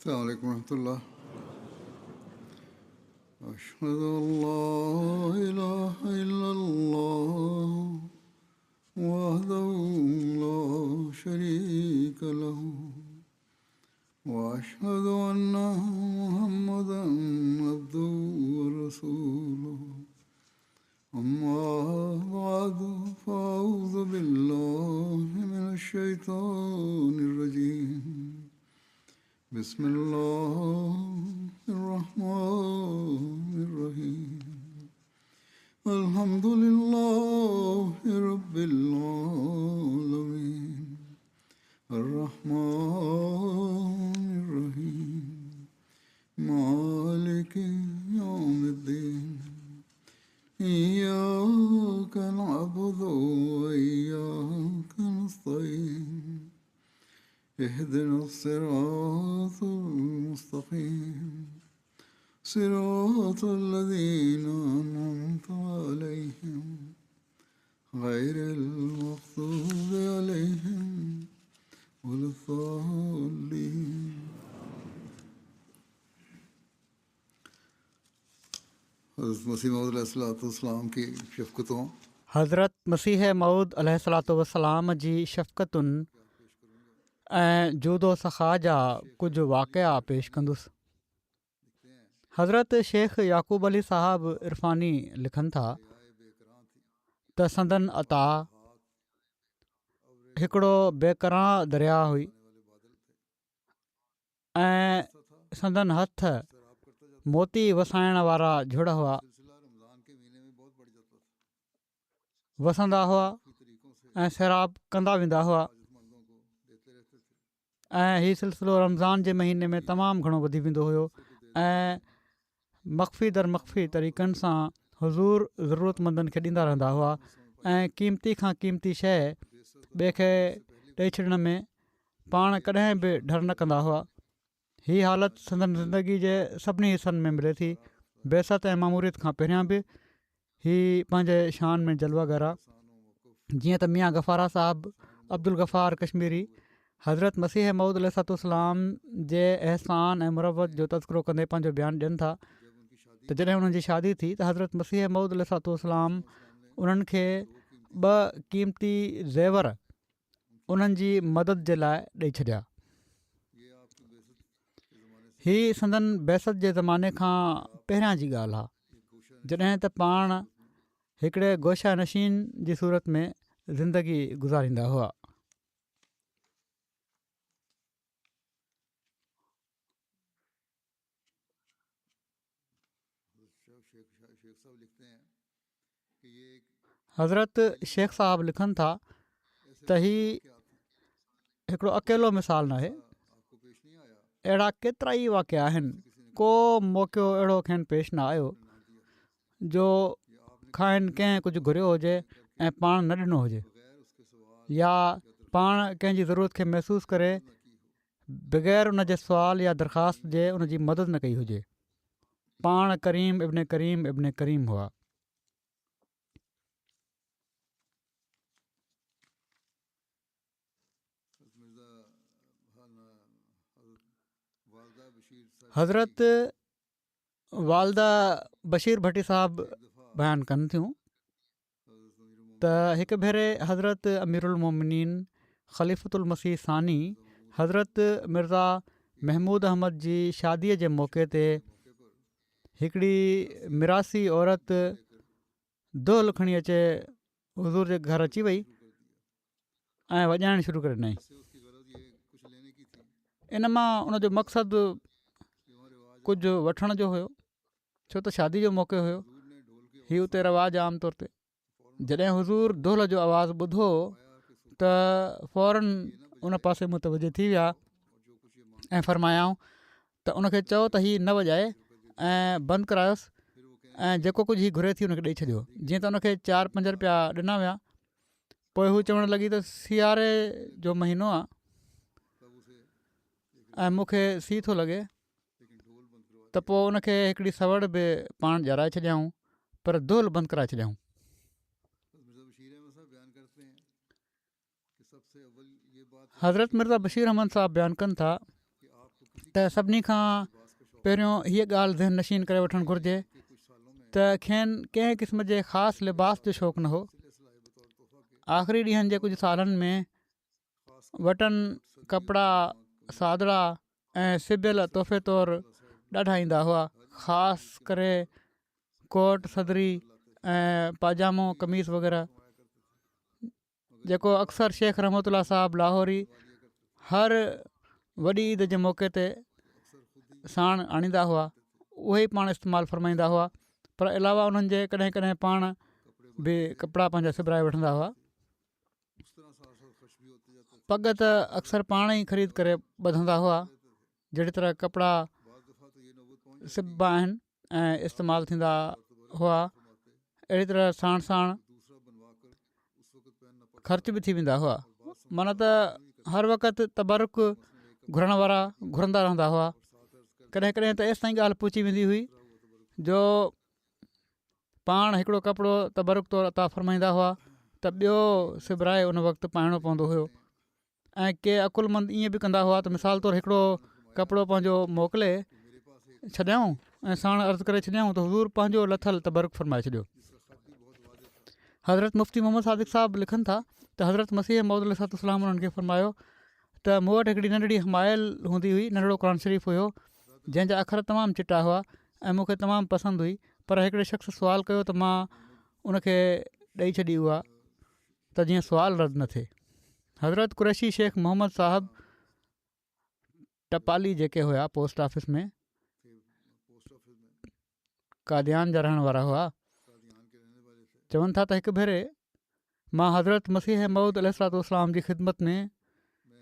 السلام عليكم ورحمة الله. أشهد أن لا إله إلا الله وحده لا شريك له وأشهد أن محمدا عبده ورسوله. أما بعد فأعوذ بالله من الشيطان الرجيم. بسم الله الرحمن الرحيم. الحمد لله رب العالمين الرحمن الرحيم مالك يوم الدين. إياك نعبد وإياك نستعين. اهدنا الصراط المستقيم صراط الذين أنعمت عليهم غير المغضوب عليهم ولا الضالين. حضرت مسیح موعود علیہ الصلوۃ والسلام کی شفقتوں हज़रत मसीह मऊद अलैहिस्सलातु वस्सलाम जी शफ़क़तुनि ऐं जूदो सख़ा जा कुझु वाक़िया पेश कंदुसि। हज़रत शेख याक़ूब अली साहब इरफ़ानी लिखनि था त संदन अता हिकिड़ो बेकरां दरिया हुई ऐं संदन हथ मोती वसाइण वारा झुड़ हुआ, वसंदा हुआ ऐं सैराब कंदा वेंदा हुआ। ऐं हीउ सिलसिलो रमज़ान जे महीने में तमामु घणो वधी वेंदो हुयो ऐं मख़फ़ी दर मख़फ़ी तरीक़नि सां हुज़ूर ज़रूरतमंदनि खे ॾींदा रहंदा हुआ ऐं क़ीमती खां क़ीमती शइ ॿिए खे ॾेई छॾण में पाण कॾहिं बि डर न कंदा हुआ। हीअ हालति संदन ज़िंदगी जे सभिनी हिसनि में मिले थी। बेसत ऐं मामूरियत खां पहिरियां बि हीअ पंहिंजे शान में जलवागर आहे। जीअं त मियां गफ़ारा साहिबु अब्दुल गफ़ार कश्मीरी हज़रत मसीह मऊद अलैहिस्सलाम जे अहसान ऐं मुरवत जो तज़किरो कंदे पंहिंजो बयानु ॾियनि था त जॾहिं हुननि जी शादी थी त हज़रत मसीह मऊद अलैहिस्सलाम उन्हनि खे 2 क़ीमती ज़ेवर उन्हनि जी मदद जे लाइ ॾेई छॾिया। हीअ संदन बैसत जे ज़माने खां पहिरियां जी ॻाल्हि आहे, जॾहिं त पाण हिकिड़े गोशा नशीन जी सूरत में ज़िंदगी गुज़ारींदा हुआ। हज़रत शेख साहब लिखनि था त हीउ हिकिड़ो अकेलो मिसाल न आहे। अहिड़ा केतिरा ई वाक़िया आहिनि, को मौक़ो अहिड़ो खेनि पेश न आयो जो खाइनि कंहिं कुझु घुरियो हुजे ऐं पाण न ॾिनो हुजे, या पाण कंहिंजी ज़रूरत खे महसूसु करे बग़ैर उन जे सुवाल या दरख़्वास्त जे उन जी मदद न कई हुजे। पाण करीम इब्न करीम इब्न करीम हुआ। हज़रत वालदा बशीर भट्टी साहिबु बयानु कनि थियूं त हिकु भेरे हज़रत अमीरुल मोमिनीन ख़लीफ़तुल मसीह सानी हज़रत मिर्ज़ा महमूद अहमद जी शादीअ जे मौक़े ते हिकिड़ी मिरासी औरत दोल खणी अचे हुज़ूर जे घर अची वई ऐं वॼाइणु शुरू करे ॾिनई। इन मां उनजो मक़सदु कुझु वठण जो हुयो, छो त शादी जो मौक़ो हुयो। हीअ उते रवाज़ु आम तौर ते जॾहिं हुज़ूर दोल जो आवाज़ु ॿुधो त फ़ौरन उन पासे मुतवजो थी विया ऐं फ़रमायाऊं त उनखे चओ त हीअ न वॼाए ऐं बंदि करायोसि ऐं जेको कुझु हीअ घुरे थी हुनखे ॾेई छॾियो। जीअं त उनखे 4-5 रुपया ॾिना विया। पोइ हू चवणु लॻी त सियारे जो महीनो आहे ऐं मूंखे सीउ थो लॻे, त पोइ उनखे हिकिड़ी सवड़ बि पाण ॼाराए छॾियाऊं, पर दोल बंदि कराए छॾियाऊं। हज़रत मिर्ज़ा बशीर अहमद साहब बयानु कनि था त सभिनी खां पहिरियों हीअ ॻाल्हि ज़हन नशीन करे वठणु घुरिजे त खेनि कंहिं क़िस्म जे ख़ासि लिबास जो शौक़ु न हो। आख़िरी ॾींहंनि जे कुझु सालनि में वटनि कपिड़ा सादड़ा ऐं सिबियल तोहफ़े तौरु ॾाढा ईंदा हुआ, ख़ासि करे कोट सदरी ऐं पाजामो कमीज़ वग़ैरह, जेको अक्सर शेख रहमतुल्लाह साहिबु लाहौरी हर वॾी ईद जे मौक़े ते साण आणींदा हुआ। उहे ई पाण इस्तेमालु फ़रमाईंदा हुआ, पर अलावा उन्हनि जे कॾहिं कॾहिं पाण बि कपिड़ा पंहिंजा सिबराए वठंदा हुआ। पग त अक्सर पाण ई ख़रीद करे ॿधंदा हुआ। जहिड़ी तरह कपिड़ा सिबा आहिनि ऐं इस्तेमालु थींदा हुआ, अहिड़ी तरह साण साण ख़र्च बि थी वेंदा हुआ। माना त हर वक़्तु तबरुक घुरण वारा घुरंदा रहंदा हुआ। कॾहिं कॾहिं त एसि ताईं ॻाल्हि पहुची वेंदी हुई जो पाण हिकिड़ो कपिड़ो तबरुक तौरु अता फ़रमाईंदा हुआ त ॿियो सिबराए उन वक़्तु पाइणो पवंदो हुयो। ऐं के अकुलमंद ईअं बि कंदा हुआ त मिसाल तौरु हिकिड़ो कपिड़ो पंहिंजो मोकिले छॾियऊं ऐं साण अर्ज़ु करे छॾियऊं त हज़ूर पंहिंजो लथल तबरुक फ़रमाए छॾियो। हज़रत मुफ़्ती मोहम्मद सादिक़ साहिबु लिखनि था त हज़रत मसीह मौद अलैहिस्सलाम उन्हनि खे फ़रमायो त मूं वटि हिकिड़ी नंढड़ी हमायल हूंदी हुई, नंढिड़ो क़ुरान शरीफ़ हुयो जंहिंजा अख़र तमामु चिटा हुआ ऐं मूंखे तमामु पसंदि हुई, पर हिकिड़े शख़्स सुवालु कयो त मां उनखे ॾेई छॾी उहा त जीअं सुवालु रद्द न थिए। हज़रत कुरैशी शेख मोहम्मद साहिबु टपाली जेके हुआ पोस्ट ऑफिस में कादियान जा रहण वारा हुआ, चवनि था त हिकु भेरे मां हज़रत मसीह मऊद अलैहिस्सलाम जी ख़िदमत में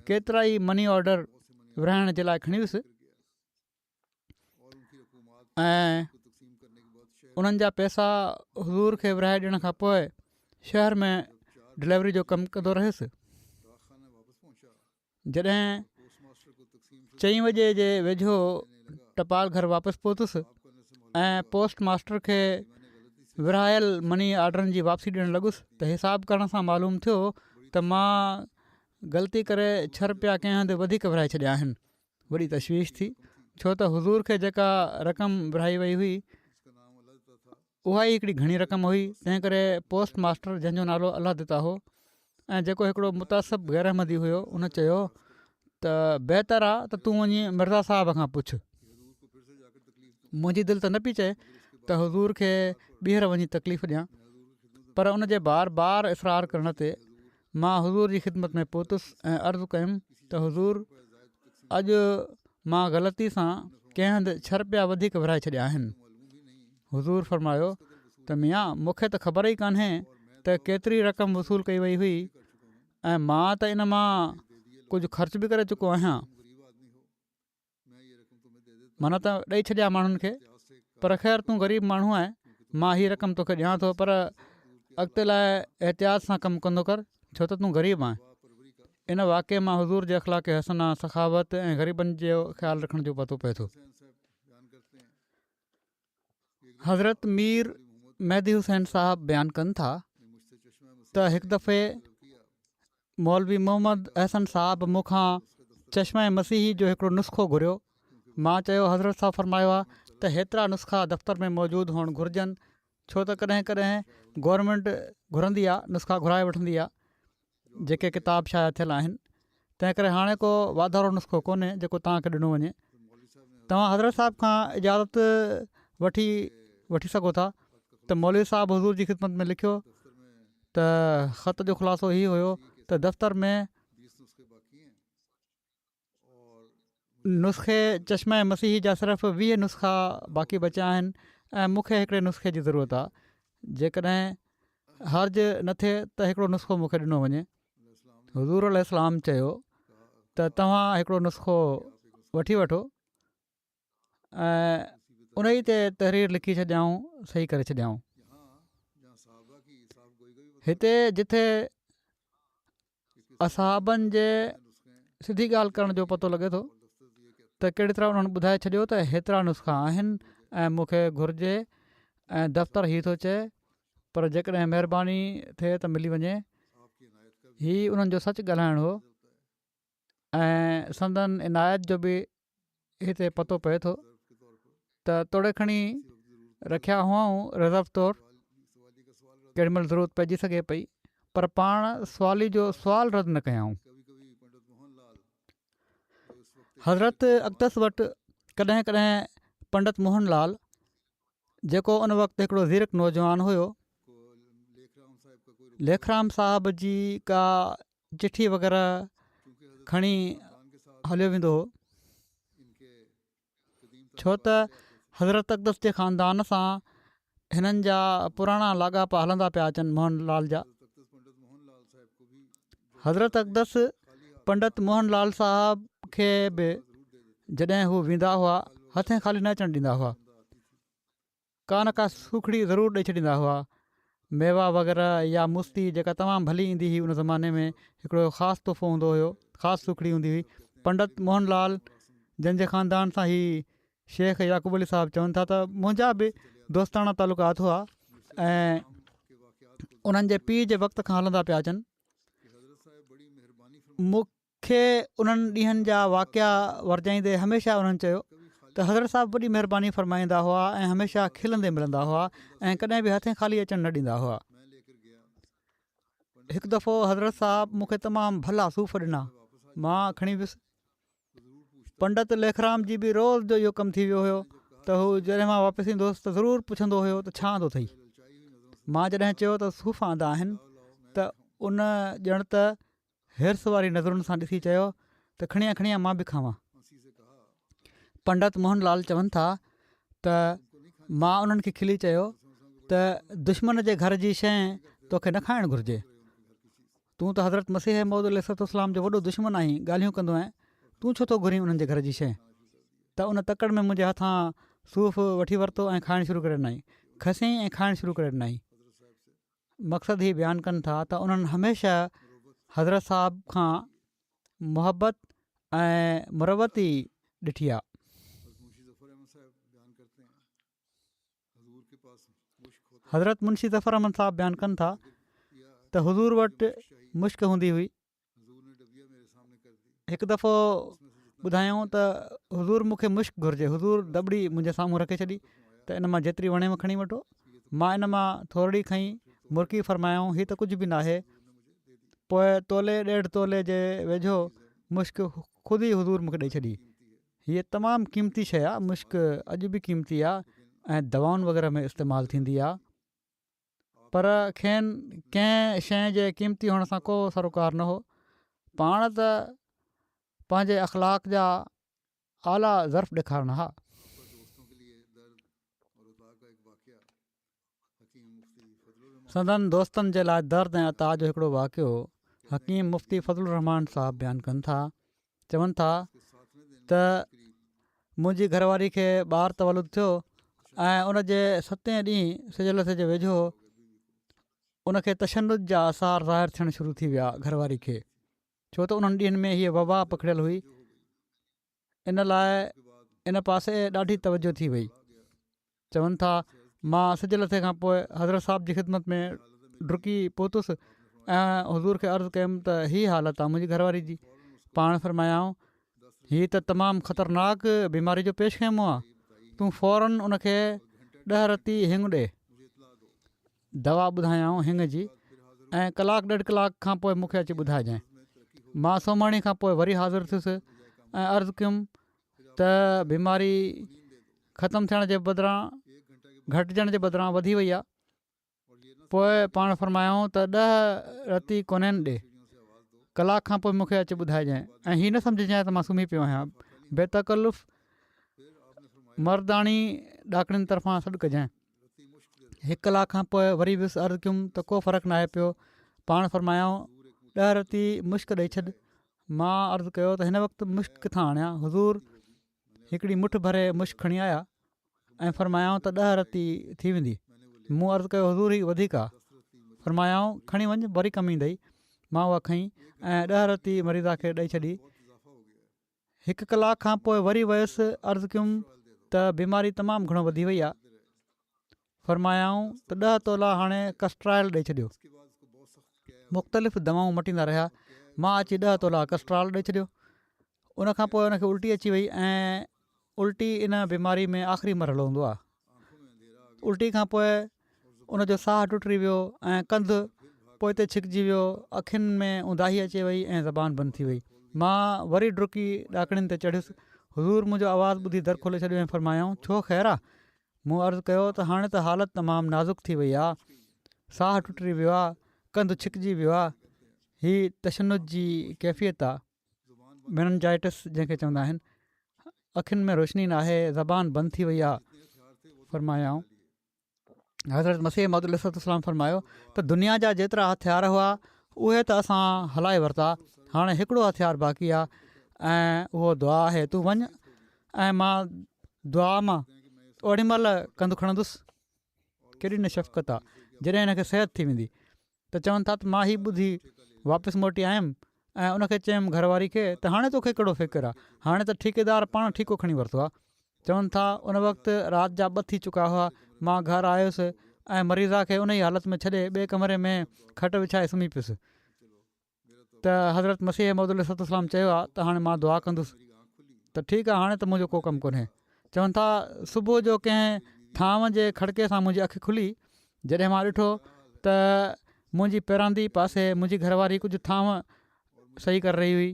केतिरा ई मनी ऑर्डर विरिहाइण जे लाइ खणी वियुसि ऐं उन्हनि जा पैसा हज़ूर खे विरिहाए ॾियण खां पोइ शहर में डिलीवरी जो कमु कंदो रहियुसि। जॾहिं 4 वजे जे वेझो टपाल घर वापसि पहुतुसि ऐं पोस्ट मास्टर खे विरिहायल मनी ऑर्डरनि जी वापसी ॾियणु लॻुसि त हिसाबु करण सां मालूम थियो त मां ग़लती करे 6 रुपया कंहिं हंधि वधीक विरिहाए छॾिया आहिनि। वॾी तशवीश थी, छो त हज़ूर खे जेका रक़म विरिहाई वई हुई उहा ई हिकिड़ी घणी रक़म हुई। तंहिं करे पोस्ट मास्टर जंहिंजो नालो अलाह दिता हो ऐं जेको हिकिड़ो मुतासिब गैरहमदी हुयो, उन चयो त बहितर आहे त तूं वञी मिर्ज़ा साहिब खां पुछ। मुंहिंजी दिलि त न पई चए त हज़ूर खे ॿीहर वञी तकलीफ़ ॾियां, पर उन जे बार बार इसरार करण ते मां हज़ूर जी ख़िदमत में पहुतुसि ऐं अर्ज़ु कयुमि त हज़ूर अॼु मां ग़लती सां कंहिं हंधि 6 रुपया वधीक विरिहाए छॾिया आहिनि। हज़ूर फ़रमायो त मियां मूंखे त ख़बर ई कान्हे त केतिरी रक़म वसूल कई वई हुई ऐं मां त इन मां कुझु ख़र्च बि करे चुको आहियां। माना त ॾेई छॾिया माण्हुनि खे, पर ख़ैर तूं ग़रीब माण्हू आहे, मां हीअ रक़म तोखे ॾियां थो, पर अॻिते लाइ एहतियात सां कमु कंदो कर छो त तूं ग़रीब आहीं। इन वाक़े मां हज़ूर जे अख़लाक़ हसना, सखावत ऐं ग़रीबनि जो ख़्यालु रखण जो पतो पए थो। हज़रत मीर मेहदी हुसैन साहिबु बयानु कनि था त हिकु दफ़े मौलवी मोहम्मद अहसन साहिबु मूंखां चश्मा मसीही जो हिकिड़ो नुस्ख़ो घुरियो। मां चयो हज़रत साहिबु फ़रमायो आहे त हेतिरा नुस्ख़ा दफ़्तर में मौजूदु हुअणु घुरिजनि, छो त कॾहिं कॾहिं गवर्नमेंट घुरंदी आहे, नुस्ख़ा घुराए वठंदी आहे जेके किताब शाया थियल आहिनि। तंहिं करे हाणे को वाधारो नुस्ख़ो कोन्हे जेको तव्हांखे ॾिनो वञे। तव्हां हज़रत साहिब खां इजाज़त वठी सघो था त मौलवी साहिबु हज़ूर जी ख़िदमत में लिखियो त ख़त जो ख़ुलासो हीअ हुयो त दफ़्तर में नुस्ख़े चश्मा मसीही जा सिर्फ़ु 20 नुस्ख़ा बाक़ी बचिया आहिनि ऐं मूंखे हिकिड़े नुस्ख़े जी ज़रूरत आहे। जेकॾहिं हर्ज़ु न थिए त हिकिड़ो नुस्ख़ो मूंखे ॾिनो वञे। हज़ूर अलैहिस्सलाम चयो त तव्हां हिकिड़ो नुस्ख़ो वठी वठो ऐं उन ई ते तहरीर लिखी छॾियाऊं, सही करे छॾियाऊं। हिते जिथे असहाबनि जे सिधी ॻाल्हि करण जो पतो लॻे थो त कहिड़ी तरह उन्हनि ॿुधाए छॾियो त हेतिरा नुस्ख़ा आहिनि ऐं मूंखे घुरिजे ऐं दफ़्तरु हीअ थो चए, पर जेकॾहिं महिरबानी थिए त मिली वञे। हीअ उन्हनि जो सच ॻाल्हाइणु हो ऐं संदन इनायत जो बि हिते पतो पए थो त तोड़े खणी रखिया हुआऊं रिज़र्व तौरु, केॾीमहिल ज़रूरत पइजी सघे पई, पर पाण सुवाली जो सुवालु रद्द न कयाऊं। हज़रत अक़दस वटि कॾहिं कॾहिं पंडित मोहनलाल, जेको उन वक़्तु हिकिड़ो ज़ीरक नौजवान हुयो, लेखराम साहब जी का चिठी वग़ैरह खणी हलियो वेंदो हो, छो त हज़रत अक़दस जे ख़ानदान सां हिननि जा पुराणा लाॻापा हलंदा पिया अचनि मोहनलाल जा। हज़रत अक़दस पंडित मोहनलाल साहब खे बि जॾहिं हू वेंदा हुआ हथे ख़ाली न अचणु ॾींदा हुआ, का न का सुखड़ी ज़रूरु ॾेई छॾींदा हुआ, मेवा वग़ैरह या मुस्ती जेका तमामु भली ईंदी हुई उन ज़माने में। हिकिड़ो ख़ासि तोहफ़ो हूंदो हुयो, ख़ासि सुखड़ी हूंदी हुई। पंडित मोहनलाल जंहिंजे ख़ानदान सां ही शेख याक़ूब अली साहब चवनि था त मुंहिंजा बि दोस्ताना तालुकात हुआ ऐं उन्हनि जे पीउ जे वक़्त खां हलंदा पिया अचनि। मूंखे उन्हनि ॾींहंनि जा वाक़िया वरजाईंदे हमेशह उन्हनि चयो त हज़रत साहिबु वॾी महिरबानी फ़रमाईंदा हुआ ऐं हमेशह खिलंदे मिलंदा हुआ ऐं कॾहिं बि हथे ख़ाली अचणु न ॾींदा हुआ। हिकु दफ़ो हज़रत साहिबु मूंखे तमामु भला सूफ़ ॾिना, मां खणी वियुसि। पंडित लेखराम जी बि रोज़ जो इहो कमु थी वियो हुयो त हू जॾहिं मां वापसि ईंदुसि त ज़रूरु पुछंदो हुयो त छा आंदो अथई। मां जॾहिं चयो त सूफ़ आंदा आहिनि त उन ॼण त हिर्स वारी नज़रुनि सां ॾिसी चयो त खणिया खणिया मां बि खावां। पंडित मोहनलाल चवनि था त मां उन्हनि खे खिली चयो त दुश्मन जे घर जी शइ तोखे न खाइणु घुरिजे, तूं त हज़रत मसीह मौद अलैहिस्सलाम जो वॾो दुश्मन आहीं, ॻाल्हियूं कंदो आहीं, तूं छो थो घुरीं उन्हनि जे घर जी शइ। त उन तकड़ में मुंहिंजे हथां सूफ़ वठी वरितो ऐं खाइणु शुरू करे ॾिनई, खसियईं ऐं खाइणु शुरू करे ॾिनई। मक़सदु ही बयानु कनि था त उन्हनि हमेशह हज़रत साहिब खां मुहबत ऐं मुरवती ॾिठी आहे। हज़रत मुंशी ज़फ़र अहमद साहिबु बयानु कनि था त हुज़ूर वटि मुश्क हूंदी हुई। हिकु दफ़ो ॿुधायूं त हुज़ूर मूंखे मुश्क घुरिजे, हुज़ूर दॿड़ी मुंहिंजे साम्हूं रखे छॾी त इन मां जेतिरी वणे में खणी वठो। मां इन मां थोरी खईं, मुर्की फ़रमायाऊं हीअ त कुझु बि न आहे। पोइ तोले 1.5 तोले जे वेझो मुश्क ख़ुदि ई हुज़ूर मूंखे ॾेई छॾी। हीअ तमामु क़ीमती शइ आहे, मुश्क अॼु बि क़ीमती आहे ऐं दवाउनि वग़ैरह में इस्तेमालु थींदी आहे, पर खेनि कंहिं शइ जे क़ीमती हुअण सां को सरोकार न हो। पाण त पंहिंजे अख़लाक जा आला ज़र्फ़ ॾेखारणा हा। संदन दोस्तनि जे लाइ दर्द ऐं अता जो हिकिड़ो वाक़ियो हकीम मुफ़्ती फ़ज़लुर रहमान साहबु बयानु कनि था। चवनि था त मुंहिंजी घरवारी खे ॿारु तवलुद थियो ऐं उनजे 7 ॾींहुं सिजल जे वेझो उनखे तशनुद जा आसार ज़ाहिर थियणु शुरू थी विया घरवारी खे, छो त उन्हनि ॾींहंनि में हीअ वबा पकड़ियल हुई। इन लाइ इन पासे ॾाढी तवजो थी वई। चवनि था मां सिजल थिए खां पोइ हज़रत साहिब जी ख़िदमत में डुकी पहुतुसि ऐं हुज़ूर खे अर्ज़ु कयुमि त हीअ हालत आहे मुंहिंजी घरवारी जी। पाण फ़रमायाऊं हीअ त तमामु ख़तरनाक बीमारी जो पेश ख़ैमो आहे, तूं फ़ौरन उनखे 10 रती हिंग ॾे, दवा ॿुधायाऊं हिंग जी, ऐं 1-1.5 कलाक खां पोइ मूंखे अची ॿुधाइजांइ। मां सोमाणी खां पोइ वरी हाज़िर थियुसि ऐं अर्ज़ु कयुमि त बीमारी ख़तमु थियण जे बदिरां घटिजण जे बदिरां वधी वई आहे। पोइ पाण फ़रमायाऊं त 10 रती कोन्हनि ॾे, कलाक खां पोइ मूंखे अची ॿुधाइजांइ ऐं हीअ न सम्झिजांइ त मां सुम्ही पियो आहियां, बेतकल्लुफ़ मर्दाणी ॾाकणियुनि तरफ़ां सॾु कजांइ। 1 कलाक खां पोइ वरी वियुसि, अर्ज़ु कयुमि त को फ़र्क़ु न आहे पियो। पाण फ़रमायाऊं 10 रती मुश्क ॾेई छॾ। मां अर्ज़ु कयो त हिन वक़्तु मुश्क किथां आणियां। हुज़ूर हिकिड़ी मुठ भरे मुश्क खणी आया ऐं फ़रमायाऊं त 10 रती थी वेंदी। मूं अर्ज़ु कयो हुज़ूर ही वधीक आहे। फ़रमायाऊं खणी वञ, वरी कमु ईंदई। मां उहा खईं ऐं 10 रती मरीज़ा खे ॾेई छॾी। 1 कलाक खां पोइ वरी वियुसि, अर्ज़ु कयुमि त बीमारी तमामु घणो वधी वई आहे। फ़रमायाऊं त 10 तोला हाणे कस्ट्रायल ॾेई छॾियो। मुख़्तलिफ़ दवाऊं मटींदा रहिया। मां अची 10 तोला कस्ट्राल ॾेई छॾियो। उनखां पोइ उनखे उल्टी अची वई ऐं उल्टी इन बीमारी में आख़िरी मरहलो हूंदो आहे। उल्टी खां पोइ उनजो साहु टुटी वियो ऐं कंधु पोइ छिकिजी वियो, अखियुनि में उंदाही अची वई ऐं ज़बान बंदि थी वई। मां वरी डुकी ॾाकणियुनि ते चढ़ियुसि। हज़ूर मुंहिंजो आवाज़ु ॿुधी दर खोले छॾियो ऐं फरमायाऊं, छो ख़ैरु आहे? मूं अर्ज़ु कयो त हाणे त हालति तमामु नाज़ुक थी वई आहे, साहु टुटी वियो आहे, कंधु छिकिजी वियो आहे, हीअ तशनुज जी कैफ़ियत आहे, मेनिंजाइटिस जंहिंखे चवंदा आहिनि, अखियुनि में रोशनी न आहे, ज़बान बंदि थी वई आहे। फरमायाऊं हज़रत मसीह मौद अलैहिस्सलाम फरमायो त दुनिया जा जेतिरा हथियार हुआ उहे त असां हलाए वरिता, हाणे हिकिड़ो हथियार बाक़ी आहे ऐं उहो दुआ आहे। तूं वञ ऐं मां दुआ मां ओॾी महिल कंधु खणंदुसि। केॾी न शफ़क़त आहे। जॾहिं हिनखे सिहत थी वेंदी त चवनि था त मां हीअ ॿुधी वापसि मोटी आयुमि ऐं उनखे चयुमि घरवारी खे त हाणे तोखे कहिड़ो फ़िक्रु आहे, हाणे त ठेकेदार पाण ठीको खणी वरितो आहे। चवनि था उन वक़्तु राति जा 2 थी चुका हुआ। मां घरु आयुसि ऐं मरीज़ा खे उन ई हालति में छॾे ॿिए कमरे में खट विछाए सुम्ही पियुसि त हज़रत मसीह मौद अलैहिस्सलाम चयो आहे त हाणे मां दुआ कंदुसि त ठीकु आहे, हाणे त मुंहिंजो को कमु कोन्हे। चवनि था सुबुह जो कंहिं थांव जे खड़के सां मुंहिंजी अखि खुली। जॾहिं मां ॾिठो त मुंहिंजी पेरांदी पासे मुंहिंजी घरवारी कुझु थांव सही करे रही हुई,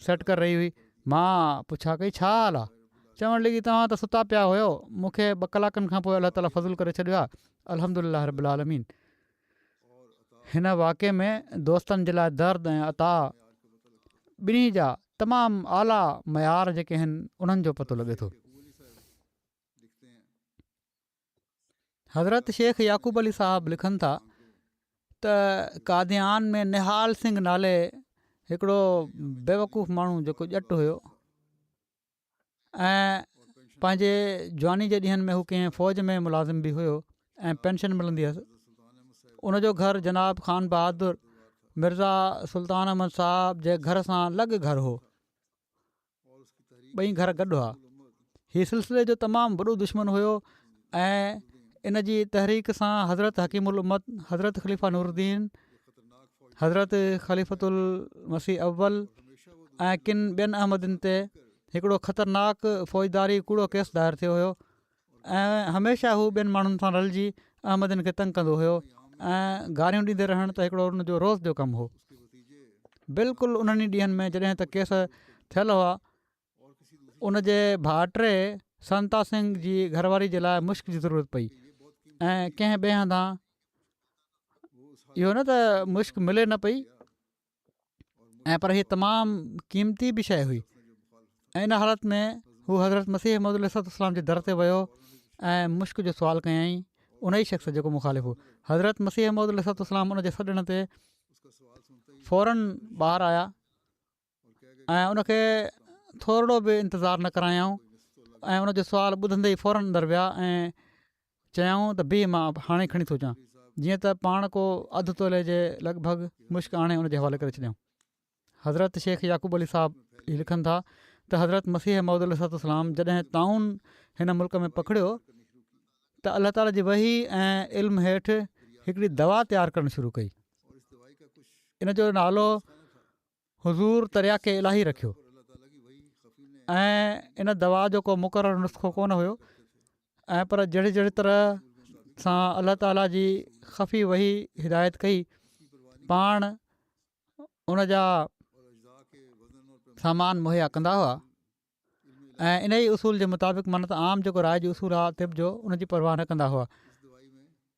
सेट करे रही हुई। मां पुछा कई छा हाल आहे? चवणु लॻी तव्हां त सुता पिया हुयो, मूंखे 2 कलाकनि खां पोइ अलाह ताला फज़ुल करे छॾियो आहे, अल्हम्दुलिल्लाह रब्बिल आलमीन। हिन वाक़े में दोस्तनि जे लाइ दर्द ऐं अता ॿिन्ही जा तमामु आला मयार जेके आहिनि उन्हनि जो पतो लॻे थो। हज़रत शेख याकूब अली साहब लिखनि था त कादियान में निहाल सिंह नाले हिकिड़ो बेवकूफ़ माण्हू जेको ॼटु हुयो ऐं पंहिंजे जवानी जे ॾींहंनि में हू कंहिं फ़ौज में मुलाज़िम बि हुयो ऐं पेंशन मिलंदी हुअसि। उनजो घरु जनाब ख़ान बहादुर मिर्ज़ा सुल्तान अहमद साहब जे घर सां लॻ घर हो। 2 घर गॾु हुआ। हीअ सिलसिले जो तमामु वॾो दुश्मन हुयो ऐं इन जी तहरीक सां हज़रत हकीमुल उम्मत, हज़रत ख़लीफ़ा नूरुद्दीन, हज़रत ख़लीफ़तुल मसीह अव्वल ऐं किन ॿियनि अहमदनि ते हिकिड़ो ख़तरनाक फ़ौजदारी कूड़ो केस दायर थियो हुयो ऐं हमेशह हू ॿियनि माण्हुनि सां रलिजी अहमदनि खे तंग कंदो हुयो ऐं गारियूं ॾींदे रहण त हिकिड़ो हुनजो रोज़ जो कमु हो। बिल्कुलु उन्हनि ॾींहंनि में जॾहिं त केस थियल हुआ, उन जे भाइटे संता सिंह जी घरवारी जे लाइ मुश्क जी ज़रूरत पई ऐं कंहिं ॿिए हंधां इहो न त मुश्क मिले न पई ऐं पर हीअ तमामु क़ीमती बि शइ हुई ऐं इन हालति में हू हज़रत मसीह मौद अलैहिस्सलाम जे दर ते वियो ऐं मुश्क जो सुवालु कयईं। उन ई शख़्स जेको मुखालिफ़ हो, हज़रत मसीह मौद अलैहिस्सलाम उन जे सॾण ते फ़ौरन ॿाहिरि आया ऐं उनखे थोरो बि इंतज़ारु न करायऊं ऐं उनजो सुवालु ॿुधंदे ई फ़ौरन अंदरि विया ऐं चयऊं त बीह मां हाणे खणी थो अचां। जीअं त पाण को अधु तोले जे लॻभॻि मुश्क आणे उनजे हवाले करे छॾियऊं। हज़रत शेख याकूब अली साहब ही लिखनि था त हज़रत मसीह मौद अलैहिस्सलाम जॾहिं ताउन हिन मुल्क में पकड़ियो त अल्लाह ताला जी वही ऐं इल्म हेठि हिकिड़ी दवा तयारु करणु शुरू कई। इन जो नालो हुज़ूर तरियाके इलाही रखियो ऐं इन दवा जो को मुक़ररु नुस्ख़ो कोन हुयो ऐं पर जहिड़ी जहिड़ी तरह सां अल्लाह ताला जी ख़फ़ी वही हिदायत कई, पाण उन जा सामान मुहैया कंदा हुआ ऐं इन ई उसूल जे मुताबिक़ माना त आम जेको राय जो उसूल आहे तिब जो, उन जी परवाह न कंदा हुआ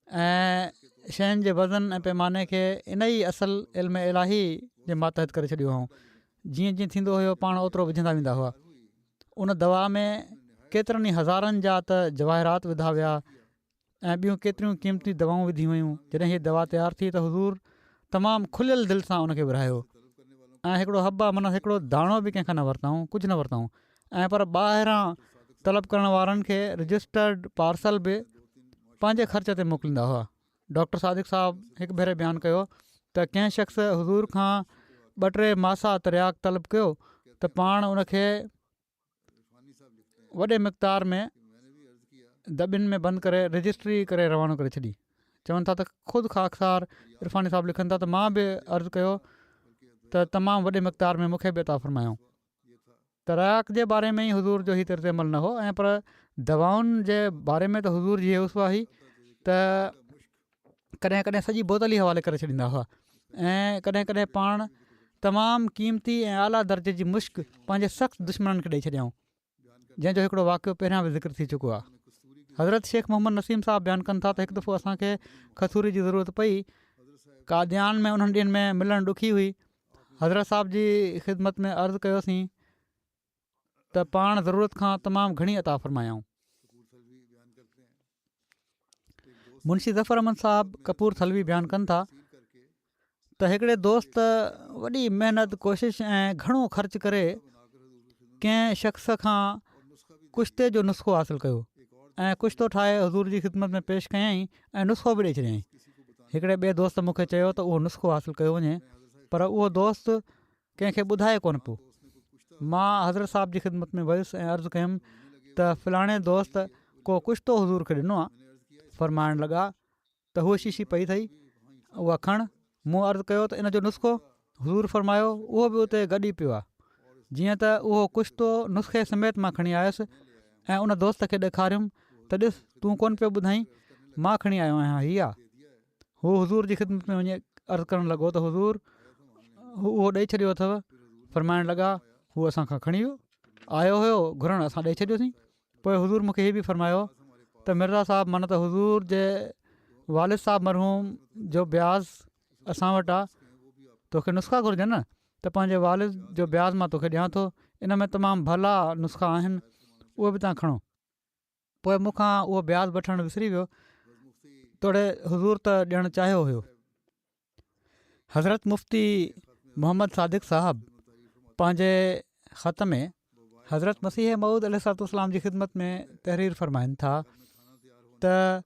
ऐं शयुनि जे वज़न ऐं पैमाने खे इन ई असुलु इल्म इलाही जे मातहत करे छॾियो हुओ। जीअं जीअं थींदो हुयो पाण ओतिरो विझंदा वेंदा हुआ। उन दवा में केतिरनि ई हज़ारनि जा त जवाहिरात विधा विया ऐं ॿियूं केतिरियूं क़ीमती दवाऊं विधियूं वयूं। जॾहिं हीअ दवा तयारु थी त हुज़ूर तमामु खुलियल दिलि सां उनखे विरहायो ऐं हिकिड़ो हबा माना हिकिड़ो दाणो बि कंहिंखां न वरिताऊं, कुझु न वरिताऊं ऐं पर ॿाहिरां तलब करण वारनि खे रजिस्टर्ड पार्सल बि पंहिंजे ख़र्च ते मोकिलींदा हुआ। डॉक्टर सादिक साहब हिकु भेरे बयानु कयो त कंहिं शख़्स हुज़ूर खां 2-3 मासा तरियाक तलब कयो त पाण उनखे वॾे मिक़दार में दॿियुनि में बंदि करे रजिस्ट्री करे रवानो करे छॾी। चवनि था त ख़ुदि ख़ाकसार इरफ़ानी साहब लिखनि था त मां बि अर्ज़ु कयो त तमामु वॾे मिक़दार में मूंखे बि अता फ़रमायूं। तराक जे बारे में ई हज़ूर जो ही तर्ज़ अमल न हो, ऐं पर दवाउनि जे बारे में त हज़ूर जी उसवा हुई त कॾहिं कॾहिं सॼी बोतल ई हवाले करे छॾींदा हुआ, ऐं कॾहिं कॾहिं पाण तमामु क़ीमती ऐं आला दर्जे जी मुश्क पंहिंजे सख़्तु दुश्मननि खे ॾेई छॾियऊं, जंहिंजो हिकिड़ो वाक़ियो पहिरियां बि ज़िक्र थी चुको आहे। हज़रत शेख मोहम्मद नसीम साहिबु बयानु कनि था त हिकु दफ़ो असांखे खसूरी जी ज़रूरत पई, कादियान में उन्हनि ॾींहंनि में मिलणु ॾुखी हुई। हज़रत साहिब जी ख़िदमत में अर्ज़ु कयोसीं त पाण ज़रूरत खां तमामु घणी अता फ़रमायाऊं। मुंशी ज़फ़र अहमद साहिबु कपूर थलवी बयानु कनि था त हिकिड़े दोस्त वॾी महिनत कोशिशि ऐं घणो ख़र्च करे कंहिं शख़्स खां कुश्ते जो नुस्ख़ो हासिलु कयो ऐं कुश्तो ठाहे हज़ूर जी ख़िदमत में पेश कयईं ऐं नुस्ख़ो बि ॾेई छॾियईं। हिकिड़े ॿिए दोस्त मूंखे चयो त उहो नुस्ख़ो हासिलु कयो वञे, पर उहो दोस्त कंहिंखे ॿुधाए कोन पियो। मां हज़रत साहिब जी ख़िदमत में वियुसि ऐं अर्ज़ु कयुमि त फ़लाणे दोस्त को कुश्तो हज़ूर खे ॾिनो आहे। फ़रमाइण लॻा त हूअ शीशी पई अथई, उहा खण। मूं अर्ज़ु कयो त इन जो नुस्ख़ो? हज़ूर फ़रमायो उहो बि उते गॾु ई पियो आहे। जीअं त उहो कुश्तो नुस्ख़े समेत मां खणी आयुसि ऐं उन दोस्त खे ॾेखारियुमि त ॾिस तूं कोन पियो ॿुधाईं, मां खणी आयो आहियां, हीअ आहे। हू हज़ूर जी ख़िदमत में वञी अर्ज़ु करणु लॻो त हज़ूर उहो ॾेई छॾियो अथव। फ़रमाइण लॻा हू असां खां खणी आयो हुयो, घुरणु असां ॾेई छॾियोसीं। पोइ हज़ूर मूंखे हीअ बि फ़रमायो त मिर्ज़ा साहिबु माना त हज़ूर जे वालिद साहिबु मरहूम जो ब्याज़ असां वटि आहे, तोखे नुस्ख़ा घुरिजनि न, त पंहिंजे वालिद जो ब्याज़ मां तोखे ॾियां थो। इन में तमामु भला नुस्ख़ा आहिनि, उहे बि तव्हां खणो। पोइ मूंखां उहो ब्याज़ वठणु विसरी वियो, तोड़े हज़ूर त ॾियणु चाहियो हुयो। हज़रत मुफ़्ती मोहम्मद सादिक़ साहिबु पंहिंजे ख़त में हज़रत मसीह मऊद अलैहिस्सलाम जी ख़िदमत में तहरीर फ़रमाइनि था त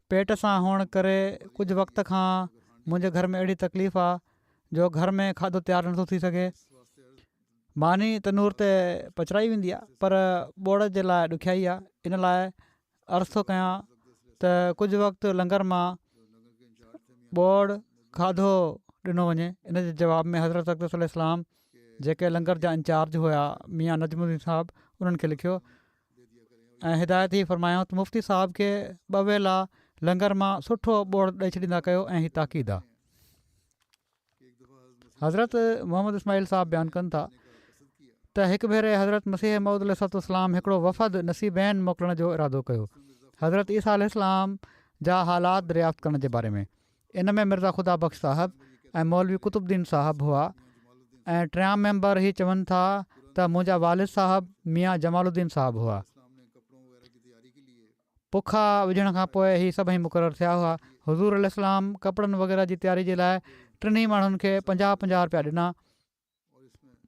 पेट सां हुअण करे कुझु वक़्त खां मुंहिंजे घर में अहिड़ी तकलीफ़ आहे जो घर में खाधो तयारु नथो थी सघे। मानी तनूर ते पचराई वेंदी आहे, पर ॿोड़ जे लाइ ॾुखियाई आहे। इन लाइ अर्ज़ु थो कयां त कुझु वक़्तु लंगर मां ॿोड़ खाधो ॾिनो वञे। इन जे जवाब में हज़रत अक़दस अलैहिस्सलाम जेके लंगर जा इंचार्ज हुआ मियाँ नजमुद्दीन साहिबु, उन्हनि खे लिखियो ऐं हिदायत ई फ़रमायो त मुफ़्ती साहिब खे ॿ वेला लंगर मां सुठो ॿोड़ ॾेई छॾींदा कयो ऐं हीअ ताक़ीद आहे। हज़रत मोहम्मद इस्माइल साहिबु बयानु कनि था त हिकु भेरे हज़रत मसीह मऊद अलैहिस्सलाम हिकिड़ो वफ़द नसीबैन मोकिलण जो इरादो कयो, हज़रत ईसा अलैहिस्सलाम जा हालात दरियाफ़्त करण जे बारे में। इन में मिर्ज़ा ख़ुदा बख़्श साहिबु ऐं मौलवी कुतुबुद्दीन साहिबु हुआ ऐं टियां मेंबर ही चवनि था त मुंहिंजा वालिद साहिबु मियाँ जमालुद्दीन साहिबु हुआ। पुखा विझण खां पोइ ही सभई मुक़ररु थिया हुआ। हज़ूर अलैहिस्सलाम कपिड़नि वग़ैरह जी तयारी जे लाइ टिनी माण्हुनि खे 50-50 रुपया ॾिना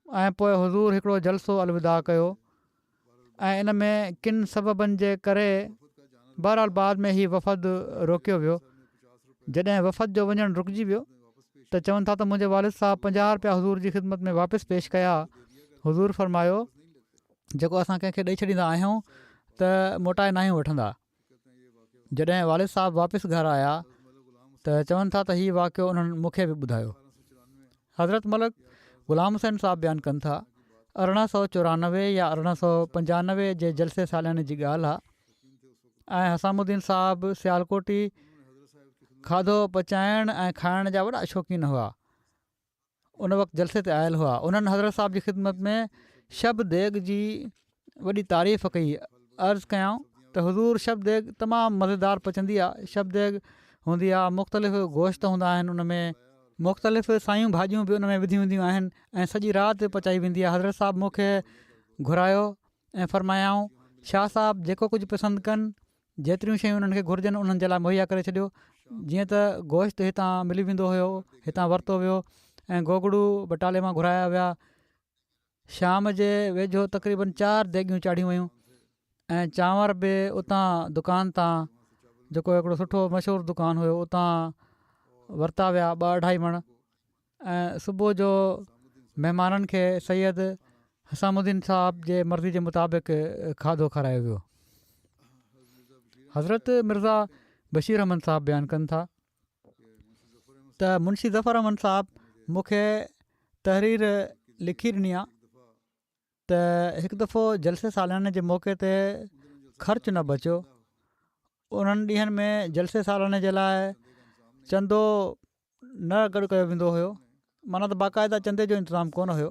ऐं पोइ हज़ूर हिकिड़ो जलसो अलविदा कयो ऐं इन में किन सबबनि जे करे बहरहाल बाद में ही वफ़द रोकियो वियो। जॾहिं वफ़द जो वञणु रुकिजी वियो त चवनि था त मुंहिंजे वालिद साहिबु 50 रुपया हज़ूर जी ख़िदमत में वापसि पेश कया। हज़ूर फ़रमायो जेको असां कंहिंखे ॾेई छॾींदा आहियूं त मोटाए न आहियूं वठंदा। जॾहिं वालिद साहिबु वापसि घरु आया त चवनि था त हीउ वाक़ियो उन्हनि मूंखे बि ॿुधायो। हज़रत मलिक ग़ुलाम हुसैन साहिबु बयानु कनि था 1894 या 1895 जे जलसे सालियाने जी ॻाल्हि आहे ऐं हसामुद्दीन साहिबु सियालकोटी खाधो पचाइण ऐं खाइण जा वॾा शौक़ीन हुआ। उन वक़्तु जलसे ते आयल हुआ। उन्हनि हज़रत साहिब जी ख़िदमत में शब देग जी वॾी तारीफ़ कई। अर्ज़ु कयाऊं त हज़ूर शब देग तमामु मज़ेदार पचंदी आहे। शब देग हूंदी आहे, मुख़्तलिफ़ गोश्त हूंदा आहिनि, उन में मुख़्तलिफ़ सायूं भाॼियूं बि उन में विधियूं वेंदियूं आहिनि ऐं सॼी राति पचाई वेंदी आहे। हज़रत साहिबु मूंखे घुरायो ऐं फ़रमायाऊं शाह साहिबु जेको कुझु पसंदि कनि, जेतिरियूं शयूं उन्हनि खे घुरिजनि उन्हनि जे लाइ मुहैया करे छॾियो। जीअं त गोश्त हितां मिली वेंदो हुयो, हितां वरितो वियो ऐं गोगड़ू बटाले मां घुराया विया। शाम जे वेझो तक़रीबन 4 देगियूं चाढ़ियूं वयूं ऐं चांवर बि उतां दुकान तां, जेको हिकिड़ो सुठो मशहूरु दुकानु हुयो, उतां वरिता विया 2-2.5 मण। ऐं सुबुह जो महिमाननि खे सैयद हसामुद्दीन साहिब जे मर्ज़ी जे मुताबिक़ खाधो खारायो वियो। हज़रत मिर्ज़ा बशीर अहमद साहिबु बयानु कनि था त मुंशी ज़फ़र अहमद साहिबु मूंखे तहरीर लिखी ॾिनी आहे त हिकु दफ़ो जलसे सालियाने जे मौक़े ते ख़र्चु न बचियो। उन्हनि ॾींहंनि में जलसे सालियाने जे लाइ चंदो न गॾु कयो वेंदो हुयो, माना त बाक़ाइदा चंदे जो इंतिज़ामु कोन हुयो।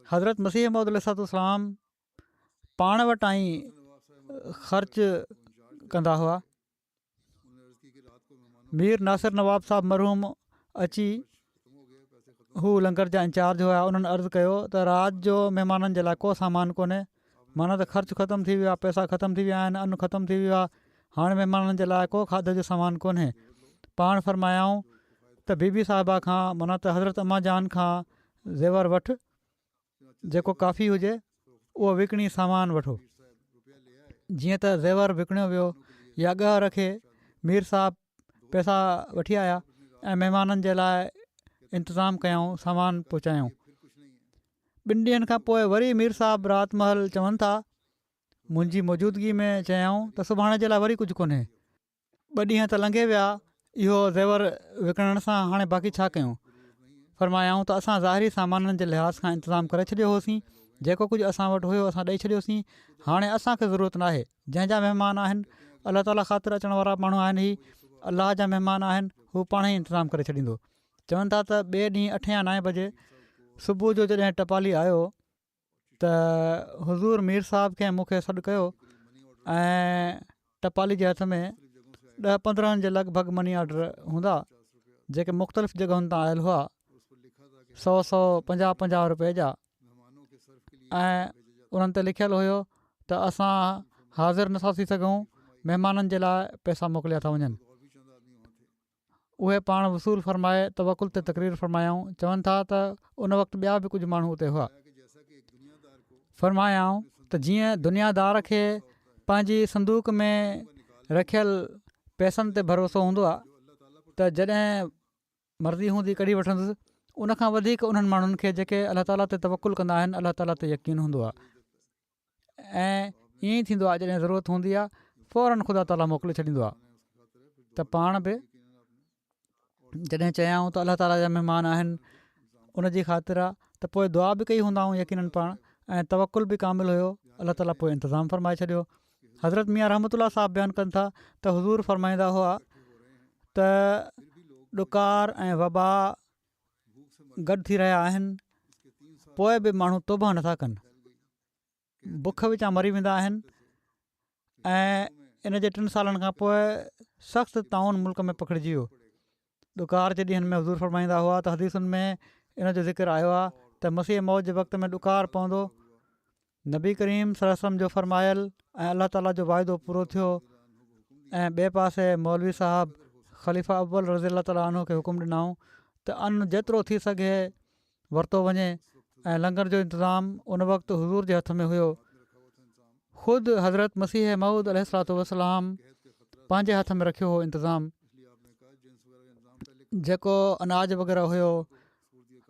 हज़रत मसीह मौद अलैहिस्सलाम पाण वटां ई ख़र्चु कंदा हुआ। मीर नासिर नवाब साहिबु मरहूम अची हू लंगर जा इंचार्ज हुआ। उन्हनि अर्ज़ु कयो त राति जो महिमाननि जे लाइ को सामान कोन्हे, माना त ख़र्चु ख़तमु थी वियो आहे, पैसा ख़तमु थी विया आहिनि, अनु ख़तमु थी वियो आहे, हाणे महिमाननि जे लाइ को खाधे जो सामान कोन्हे। पाण फरमायाऊं त बीबी साहिबा खां माना त हज़रत अम्मा जान खां ज़ेवर वठि, जेको काफ़ी हुजे उहो विकिणी सामान वठो। जीअं त ज़ेवर विकिणियो वियो या ॻह रखे मीर साहिबु पैसा वठी आया ऐं महिमाननि जे लाइ इंतिज़ामु कयऊं, सामान पहुचायूं। 2 ॾींहंनि खां पोइ वरी मीर साहिबु राति महल चवनि था, मुंहिंजी मौजूदगी में चयऊं त सुभाणे जे लाइ वरी कुझु कोन्हे। 2 ॾींहं त लंघे विया इहो ज़ेवर विकिणण सां, हाणे बाक़ी छा कयूं? फरमायाऊं त असां ज़ाहिरी सामाननि जे लिहाज़ खां इंतिज़ामु करे छॾियो होसीं, जेको कुझु असां वटि हुयो असां ॾेई छॾियोसीं। हाणे असांखे ज़रूरत नाहे, जंहिंजा महिमान आहिनि अलाह ताला ख़ातिर अचण वारा माण्हू आहिनि, ही अलाह जा महिमान आहिनि, हू पाण ई इंतिज़ामु करे छॾींदो। चवनि था त ॿिए ॾींहुं 8 या 9 बजे सुबुह जो जॾहिं टपाली आयो त हुज़ूर मीर साहिब खे मूंखे सॾु कयो ऐं टपाली जे हथ में 10-15 जे लॻभॻि मनी ऑर्डर हूंदा, जेके मुख़्तलिफ़ जॻहुनि तां आयल हुआ, 100-100, 50-50 रुपए जा, ऐं उन्हनि ते लिखियलु हुयो त असां हाज़िर नथा थी सघूं, महिमाननि जे लाइ पैसा मोकिलिया था वञनि। उहे पाण वसूल फरमाए तवकुल ते तक़रीर फरमायाऊं। चवनि था त उन वक़्तु ॿिया बि कुझु माण्हू उते हुआ। फरमायाऊं त जीअं दुनियादार खे पंहिंजी संदूक में रखियल पैसनि ते भरोसो हूंदो आहे त जॾहिं मर्ज़ी हूंदी कढी वठंदुसि, उनखां वधीक उन्हनि माण्हुनि खे जेके अलाह ताला ते तवकुल कंदा आहिनि, अलाह ताला ते यकीन हूंदो आहे। ऐं ईअं ई थींदो आहे, जॾहिं ज़रूरत हूंदी आहे फ़ौरन ख़ुदा ताला मोकिले छॾींदो आहे। त पाण बि जॾहिं चयाऊं त अलाह ताला जा महिमान आहिनि, उनजी ख़ातिर आहे त पोइ दुआ बि कई हूंदाऊं यकीननि पाण, ऐं तवकुल बि कामिल हुयो। अलाह ताला पोइ इंतिज़ामु फरमाए छॾियो। हज़रत मियां रहमतुल्लाह साहिबु बयानु कनि था त हुज़ूर फरमाईंदा हुआ त ॾुकार ऐं वबा गॾु थी रहिया आहिनि, पोइ बि माण्हू तौबा नथा कनि, बुख विचां मरी वेंदा आहिनि। ऐं इन जे 3 सालनि खां पोइ सख़्तु ताउन मुल्क में पखिड़िजी वियो। ॾुकार जे ॾींहंनि में हुज़ूर फरमाईंदा हुआ त हदीसुनि में इन जो ज़िक्र आयो आहे त मसीह मौत जे वक़्त में ॾुकार पवंदो। नबी करीम सल्लल्लाहु अलैहि वसल्लम जो फरमायल ऐं अलाह ताला जो वाइदो पूरो थियो। ऐं ॿिए पासे मौलवी साहिबु ख़लीफ़ा अव्वल रज़ी अलाह ताला अन्हु खे हुकुम ॾिनऊं त अन्न जेतिरो थी सघे वरितो वञे, ऐं लंगर जो इंतिज़ामु उन वक़्तु हुज़ूर जे हथ में हुयो। ख़ुदि हज़रत मसीह मऊद अलैहिस्सलातु वस्सलाम पंहिंजे हथ में रखियो हो इंतिज़ामु, जेको अनाज वग़ैरह हुयो।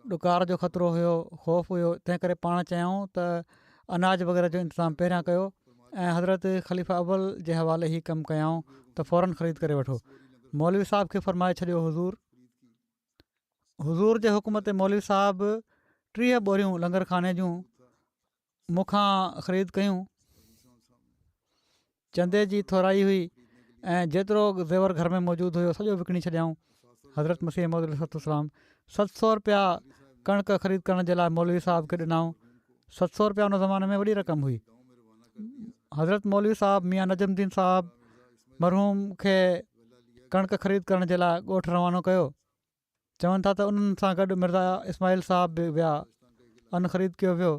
ॾुकार जो ख़तरो हुयो, ख़ौफ़ हुयो, तंहिं करे पाण चयऊं त अनाज वग़ैरह जो इंतिज़ामु पहिरियां कयो, ऐं हज़रत ख़लीफ़ा अव्वल जे हवाले ई कमु कयऊं त फ़ौरन ख़रीद करे वठो। मौलवी साहिब खे फरमाए छॾियो हुज़ूर जे हुकुम ते मौलवी साहिबु 30 बोरियूं लंगर खाने जूं मूंखां ख़रीद कयूं। चंदे जी थोराई हुई ऐं जेतिरो ज़ेवर घर में मौजूदु हुयो सॼो विकिणी छॾियाऊं। हज़रत मसीह मौद अलैहिस्सलाम 700 रुपया कणिक ख़रीद करण जे लाइ मौलवी साहिब खे ॾिनऊं। 700 रुपया उन ज़माने में वॾी रक़म हुई। हज़रत मौलवी साहिबु मियां नजमुद्दीन साहिबु मरहूम खे कणिक ख़रीद करण जे लाइ ॻोठु रवानो कयो। चवनि था त उन्हनि सां गॾु मिर्ज़ा इस्माइल साहिब बि विया, अनु ख़रीद कयो वियो।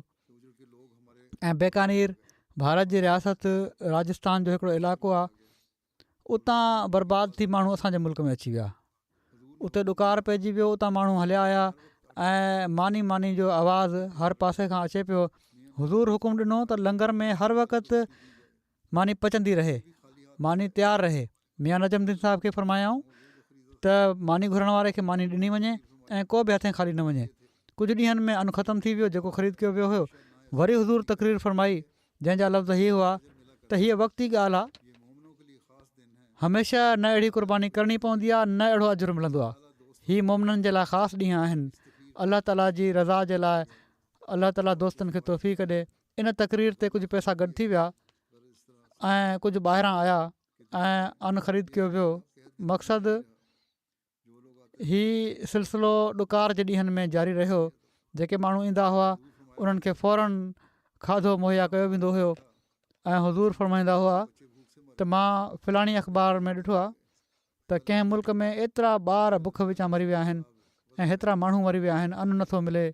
ऐं बीकानेर भारत जी रियासत राजस्थान जो हिकिड़ो इलाइक़ो आहे, उतां बर्बाद थी माण्हू असांजे मुल्क में अची विया। उते ॾुकार पइजी वियो, उतां माण्हू हलिया आया ऐं मानी मानी जो आवाज़ु हर पासे खां अचे पियो। हुज़ूर हुकुम ॾिनो त लंगर में हर वक़्तु मानी पचंदी रहे, मानी तयारु रहे। मियां नजमुद्दीन साहिब खे फरमायाऊं त मानी घुरण वारे खे मानी ॾिनी वञे ऐं को बि हथे ख़ाली न वञे। कुझु ॾींहंनि में अनु ख़तमु थी वियो जेको ख़रीद कयो वियो हुयो। वरी हुज़ूर तक़रीर फरमाई जंहिंजा लफ़्ज़ हीअ हुआ त हीअ वक़्ती ॻाल्हि आहे, हमेशह न अहिड़ी क़ुर्बानी करणी पवंदी आहे, न अहिड़ो अजुर मिलंदो आहे। हीअ मोमिननि जे लाइ ख़ासि ॾींहं आहिनि, अलाह ताला जी रज़ा जे लाइ अलाह ताला दोस्तनि खे तौफ़ीक़ ॾिए। इन तक़रीर ते कुझु पैसा गॾु थी विया ऐं कुझु ॿाहिरां आया ऐं अन ख़रीद कयो वियो। मक़सदु ही सिलसिलो ॾुकार जे ॾींहंनि में जारी रहियो। जेके माण्हू ईंदा हुआ उन्हनि खे फ़ौरन खाधो मुहैया कयो वेंदो हुयो ऐं हुज़ूर फरमाईंदा हुआ त मां फ़लाणी अख़बार में ॾिठो आहे त कंहिं मुल्क में एतिरा ॿार बुख विचां मरी विया आहिनि ऐं हेतिरा माण्हू मरी विया आहिनि, अन्न नथो मिले।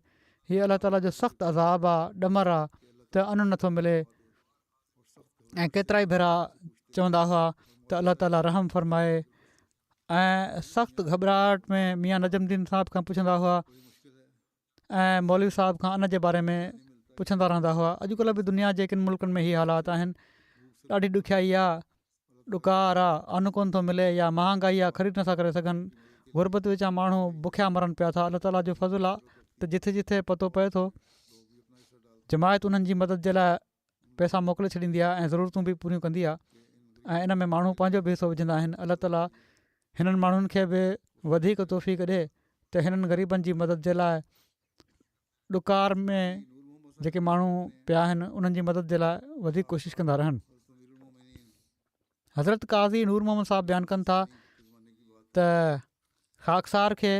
हीअ अलाह ताला जो सख़्तु अज़ाब आहे, ॾमर आहे त अन्न नथो मिले। ऐं केतिरा ई भेरा चवंदा हुआ त अलाह ताला रहम फरमाए। ऐं सख़्तु घबराहट में मियां नजमुद्दीन साहिब खां पुछंदा हुआ ऐं मौलवी साहिब खां अन जे बारे में पुछंदा रहंदा हुआ। अॼुकल्ह बि दुनिया जे किन मुल्कनि में हीअ हालात आहिनि। ॾाढी ॾुखियाई आहे, ॾुकार आहे, अन्न कोन थो मिले या महांगाई आहे, ख़रीद नथा करे सघनि। गुरबत विचां माण्हू बुखिया मरनि पिया था। अलाह ताला जो फज़ुलु आहे त जिथे जिथे पतो पए थो जमायत उन्हनि जी मदद जे लाइ पैसा मोकिले छॾींदी आहे ऐं ज़रूरतूं बि पूरियूं कंदी आहे ऐं इन में माण्हू पंहिंजो बि हिसो विझंदा आहिनि। अलाह ताला हिननि माण्हुनि खे बि वधीक तौफ़ीक़ ॾिए त हिननि ग़रीबनि जी मदद जे लाइ, ॾुकार में जेके माण्हू पिया आहिनि उन्हनि जी मदद जे लाइ वधीक कोशिशि कंदा रहनि। हज़रत काज़ी नूर मोहम्मद साहिबु बयानु कनि था त ख़ाकसार खे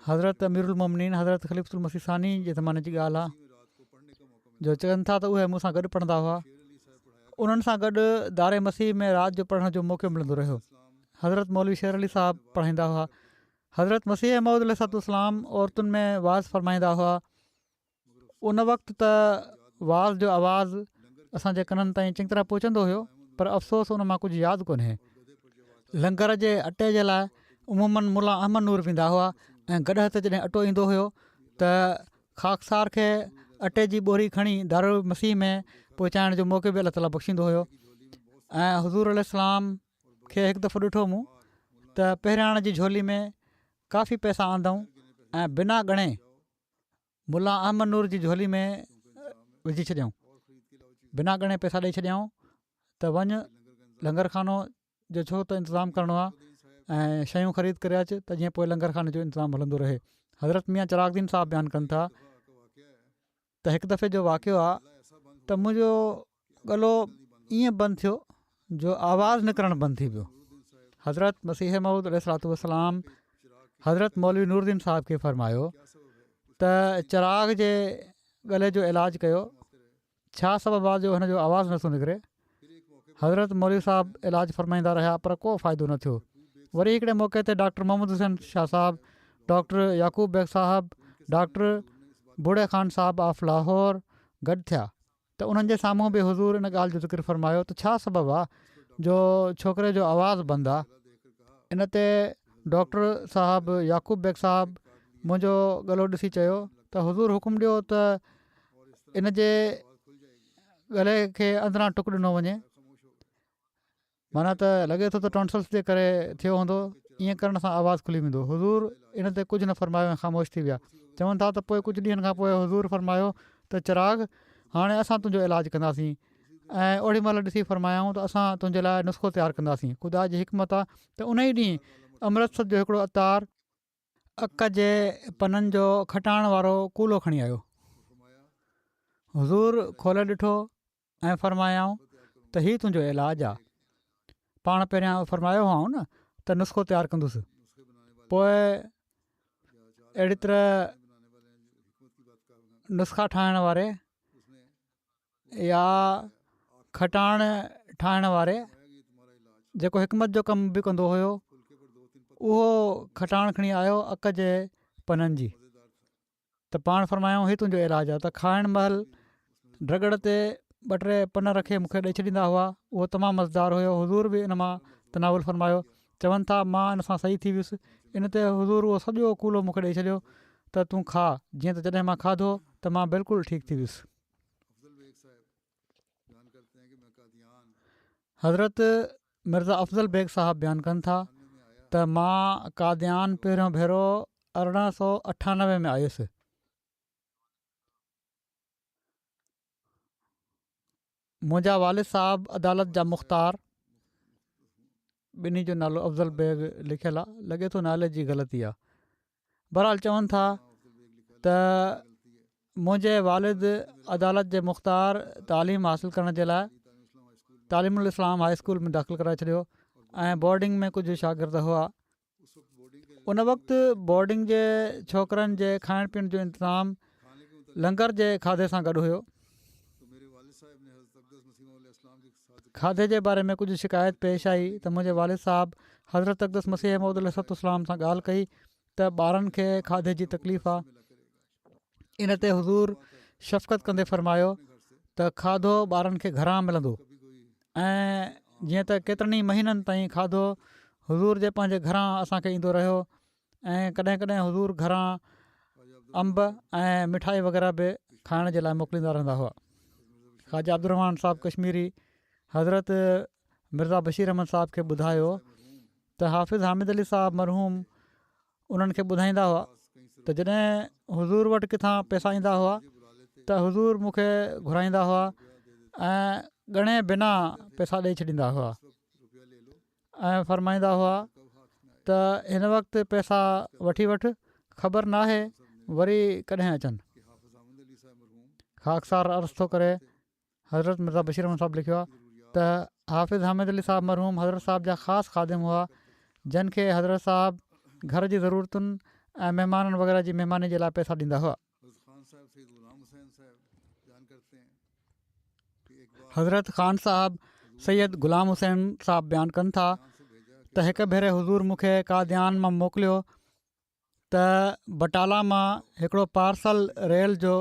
हज़रत अमीरुल मोमिनीन हज़रत ख़लीफ़ुल मसीह सानी जे ज़माने जी ॻाल्हि आहे जो चवनि था त उहे मूंसां गॾु पढ़ंदा हुआ। उन्हनि सां गॾु दारे मसीह में राति जो पढ़ण जो मौक़ो मिलंदो रहियो। हज़रत मौलवी शेर अली साहिबु पढ़ाईंदा हुआ। हज़रत मसीह मौद अलैहिस्सलाम औरतुनि में वाज़ फ़रमाईंदा हुआ। उन वक़्तु त वाज़ जो आवाज़ु असांजे कननि ताईं चङी तरह पहुचंदो हुयो, पर अफ़सोस उन मां कुझु यादि कोन्हे। लंगर जे अटे जे लाइ उमूमन मुला अहमद नूर वेंदा हुआ ऐं गॾु हथ जॾहिं अटो ईंदो हुयो त ख़ाकसार खे अटे जी ॿोरी खणी दारुल मसीह में पहुचाइण जो मौक़ो बि अलाह ताला बख़्शींदो हुयो। ऐं हुज़ूर अलैहिस्सलाम खे हिकु दफ़ो ॾिठो मूं त पहिरियाण जी झोली में काफ़ी पैसा आंदऊं ऐं बिना ॻणे मुला अहमद नूर जी झोली में विझी छॾियऊं। बिना ॻणे पैसा ॾेई छॾियऊं त वञु लंगर खानो जो छो त इंतज़ामु करिणो आहे ऐं शयूं ख़रीद करे अचु त जीअं पोइ लंगर खाने जो इंतज़ामु हलंदो रहे। हज़रत मियां चिरागुद्दीन साहिबु बयानु कनि था त हिकु दफ़े जो वाक़ियो आहे त मुंहिंजो गलो ईअं बंदि थियो जो आवाज़ु निकिरणु बंदि थी वियो। हज़रत मसीह मऊद अलैहिस्सलाम हज़रत मौलवी नूरद्दीन साहिब खे फ़रमायो त चिराग जे गले जो इलाजु कयो, छा सबबु आहे जो हिन जो आवाज़ु नथो निकिरे। हज़रत मौलवी साहिबु इलाजु फ़रमाईंदा रहिया पर को फ़ाइदो न थियो। वरी हिकिड़े मौक़े ते डॉक्टर मोहम्मद हुसैन शाह साहिबु, डॉक्टर याक़ूब बेग साहिबु, डॉक्टर बूढ़े ख़ान साहिबु ऑफ लाहौर गॾु थिया त उन्हनि जे साम्हूं बि हुज़ूर इन ॻाल्हि जो ज़िक्र फ़रमायो त छा सबबु आहे जो छोकिरे जो आवाज़ु बंदि आहे। इन ते डॉक्टर साहिबु याक़ूब बेग साहिबु मुंहिंजो गलो ॾिसी चयो त हुज़ूर हुकुम ॾियो त इन जे गले खे अंदरां टुक ॾिनो वञे, माना त लॻे थो त टॉन्सल्स जे करे थियो हूंदो, ईअं करण सां आवाज़ु खुली वेंदो। हुज़ूर इन ते कुझु न फ़रमायो ऐं ख़ामोश थी विया। चवनि था त पोइ कुझु ॾींहंनि खां पोइ हुज़ूर फ़रमायो त चिराग हाणे असां तुंहिंजो इलाजु कंदासीं ऐं ओॾी महिल ॾिसी फ़रमायाऊं त असां तुंहिंजे लाइ नुस्ख़ो तयारु कंदासीं। ख़ुदा जी हिकमत आहे त उन ई ॾींहुं अमृतसर जो हिकिड़ो अतार अक जे पननि जो खटाइण वारो कूलो खणी आयो। हुज़ूर खोले ॾिठो ऐं फ़रमायाऊं त हीउ तुंहिंजो इलाजु आहे। पाण पहिरियां फ़रमायो हुआ न त नुस्ख़ो तयारु कंदुसि, पोइ अहिड़ी तरह नुस्ख़ा ठाहिण वारे या खटाइण ठाहिण वारे जेको हिकमत जो कमु बि कंदो हुयो, उहो खटाइण खणी आयो अक जे पननि जी। त पाण फ़रमायूं हीउ तुंहिंजो इलाजु आहे। त खाइण महिल ड्रगड़ ते ॿ टे पन रखे मूंखे ॾेई छॾींदा हुआ। उहो तमामु मज़ेदार हुयो। हुज़ूर बि इन मां तनावुल फ़रमायो। चवनि था मां इन सां सही थी वियुसि। इन ते हुज़ूर उहो सॼो कूलो मूंखे ॾेई छॾियो त तूं खा। जीअं त जॾहिं मां खाधो त मां बिल्कुलु ठीकु थी वियुसि। हज़रत मिर्ज़ा अफ़ज़ल बेग साहिबु बयानु कनि था त मां कादियान पहिरियों भेरो 1898 में आयुसि। मुंहिंजा वालिद साहिबु अदालत जा मुख़्तार, ॿिन्ही जो नालो अफ़ज़ल बेग लिखियलु आहे, लॻे थो नाले जी ग़लती आहे। बहरहाल चवनि था त मुंहिंजे वालिद अदालत जे मुख़्तार तालीम हासिलु करण जे लाइ तालीमुल इस्लाम हाई स्कूल में दाख़िलु कराए छॾियो ऐं बोर्डिंग में कुझु शागिर्द हुआ। उन वक़्तु बोर्डिंग जे छोकिरनि जे खाइण पीअण जो इंतिज़ामु लंगर जे खाधे सां गॾु हुयो। खाधे जे बारे में कुझु शिकायत पेश आई त मुंहिंजे वालिद साहिबु हज़रत अक़दस मसीह मौद अलैहिस्सलाम सां ॻाल्हि कई त ॿारनि खे खाधे जी तकलीफ़ आहे। इन ते हुज़ूर शफ़क़त कंदे फ़रमायो त खाधो ॿारनि खे घरां मिलंदो ऐं जीअं त केतिरनि ई महीननि ताईं खाधो हुज़ूर जे पंहिंजे घरां असांखे ईंदो रहियो ऐं कॾहिं कॾहिं हुज़ूर घरां अंब ऐं मिठाई वग़ैरह बि खाइण जे लाइ मोकिलींदा रहंदा हुआ। ख़्वाजा अब्दुर्रहमान साहिबु कश्मीरी हज़रत मिर्ज़ा बशीर अहमद साहिब खे ॿुधायो त हाफ़िज़ हामिद अली साहिबु मरहूम उन्हनि खे ॿुधाईंदा हुआ त जॾहिं हुज़ूर वटि किथां पैसा ईंदा हुआ त हुज़ूर मूंखे घुराईंदा हुआ ऐं ॻणे बिना पैसा ॾेई छॾींदा हुआ ऐं फ़रमाईंदा हुआ त हिन वक़्तु पैसा वठी वठि, ख़बर नाहे वरी कॾहिं अचनि। ख़ाकसार अर्ज़ु थो करे हज़रत मिर्ज़ा बशीर अहमद साहिबु लिखियो आहे त हाफ़िज़ हामिद अली साहिबु मरहूम हज़रत साहिब जा ख़ासि ख़ादिम हुआ जिन खे हज़रत साहिबु घर जी ज़रूरतुनि ऐं महिमाननि वग़ैरह जी महिमानी जे लाइ पैसा ॾींदा हुआ। हज़रत ख़ान साहिबु सैयद ग़ुलाम हुसैन साहिबु बयानु कनि था त हिकु भेरे हुज़ूर मूंखे कादियान मां मोकिलियो त बटाला मां हिकिड़ो पार्सल रेल जो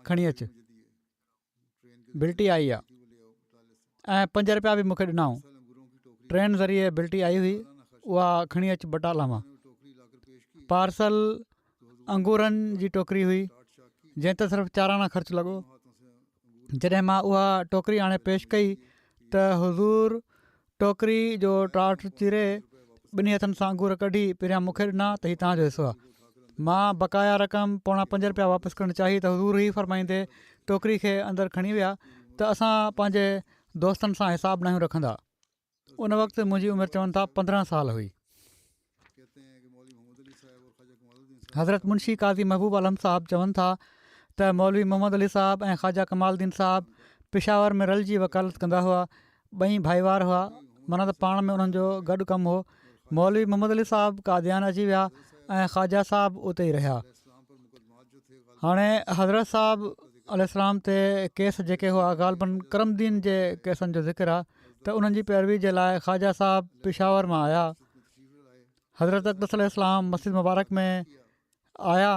खणी अचु, बिल्टी आई आहे ऐं 5 रुपया बि मूंखे ॾिनऊं। ट्रेन ज़रिए बिल्टी आई हुई, उहा खणी अचु बटाला मां। पार्सल अंगूरनि जी टोकरी हुई जंहिं ते सिर्फ़ु 4 आना ख़र्चु लॻो। जॾहिं मां उहा टोकरी हाणे पेश कई त हुज़ूर टोकरी जो टाट चिरे 2 हथनि सां अंगूर कढी पहिरियां मूंखे ॾिना त हीउ तव्हांजो हिसो आहे। मां बक़ाया रक़म पौणा 5 रुपया वापसि करणु चाही त हुज़ूर ई फ़रमाईंदे टोकरी खे अंदरि खणी विया त असां पंहिंजे दोस्तनि सां हिसाबु न रखंदा। उन वक़्तु मुंहिंजी उमिरि चवनि था 15 साल हुई। हज़रत मुंशी काज़ी महबूब आलम साहिबु चवनि था त मौलवी मोहम्मद अली साहिबु ऐं ख़्वाजा कमालुद्दीन साहिबु पिशावर में रलिजी वकालत कंदा हुआ। ॿई भाईवार हुआ, माना त पाण में उन्हनि जो गॾु कमु हो। मौलवी मोहम्मद अली साहिबु कादियान अची विया ऐं ख़्वाजा साहिबु उते ई रहिया। हाणे हज़रत साहिबु अलैहिस्सलाम ते केस जेके हुआ ग़ालिबन करमदीन जे केसनि जो ज़िक्र आहे त उन्हनि जी पैरवी जे लाइ ख़्वाजा साहिबु पिशावर मां आया। हज़रत अक़दस अलैहिस्सलाम मस्जिद मुबारक में आया।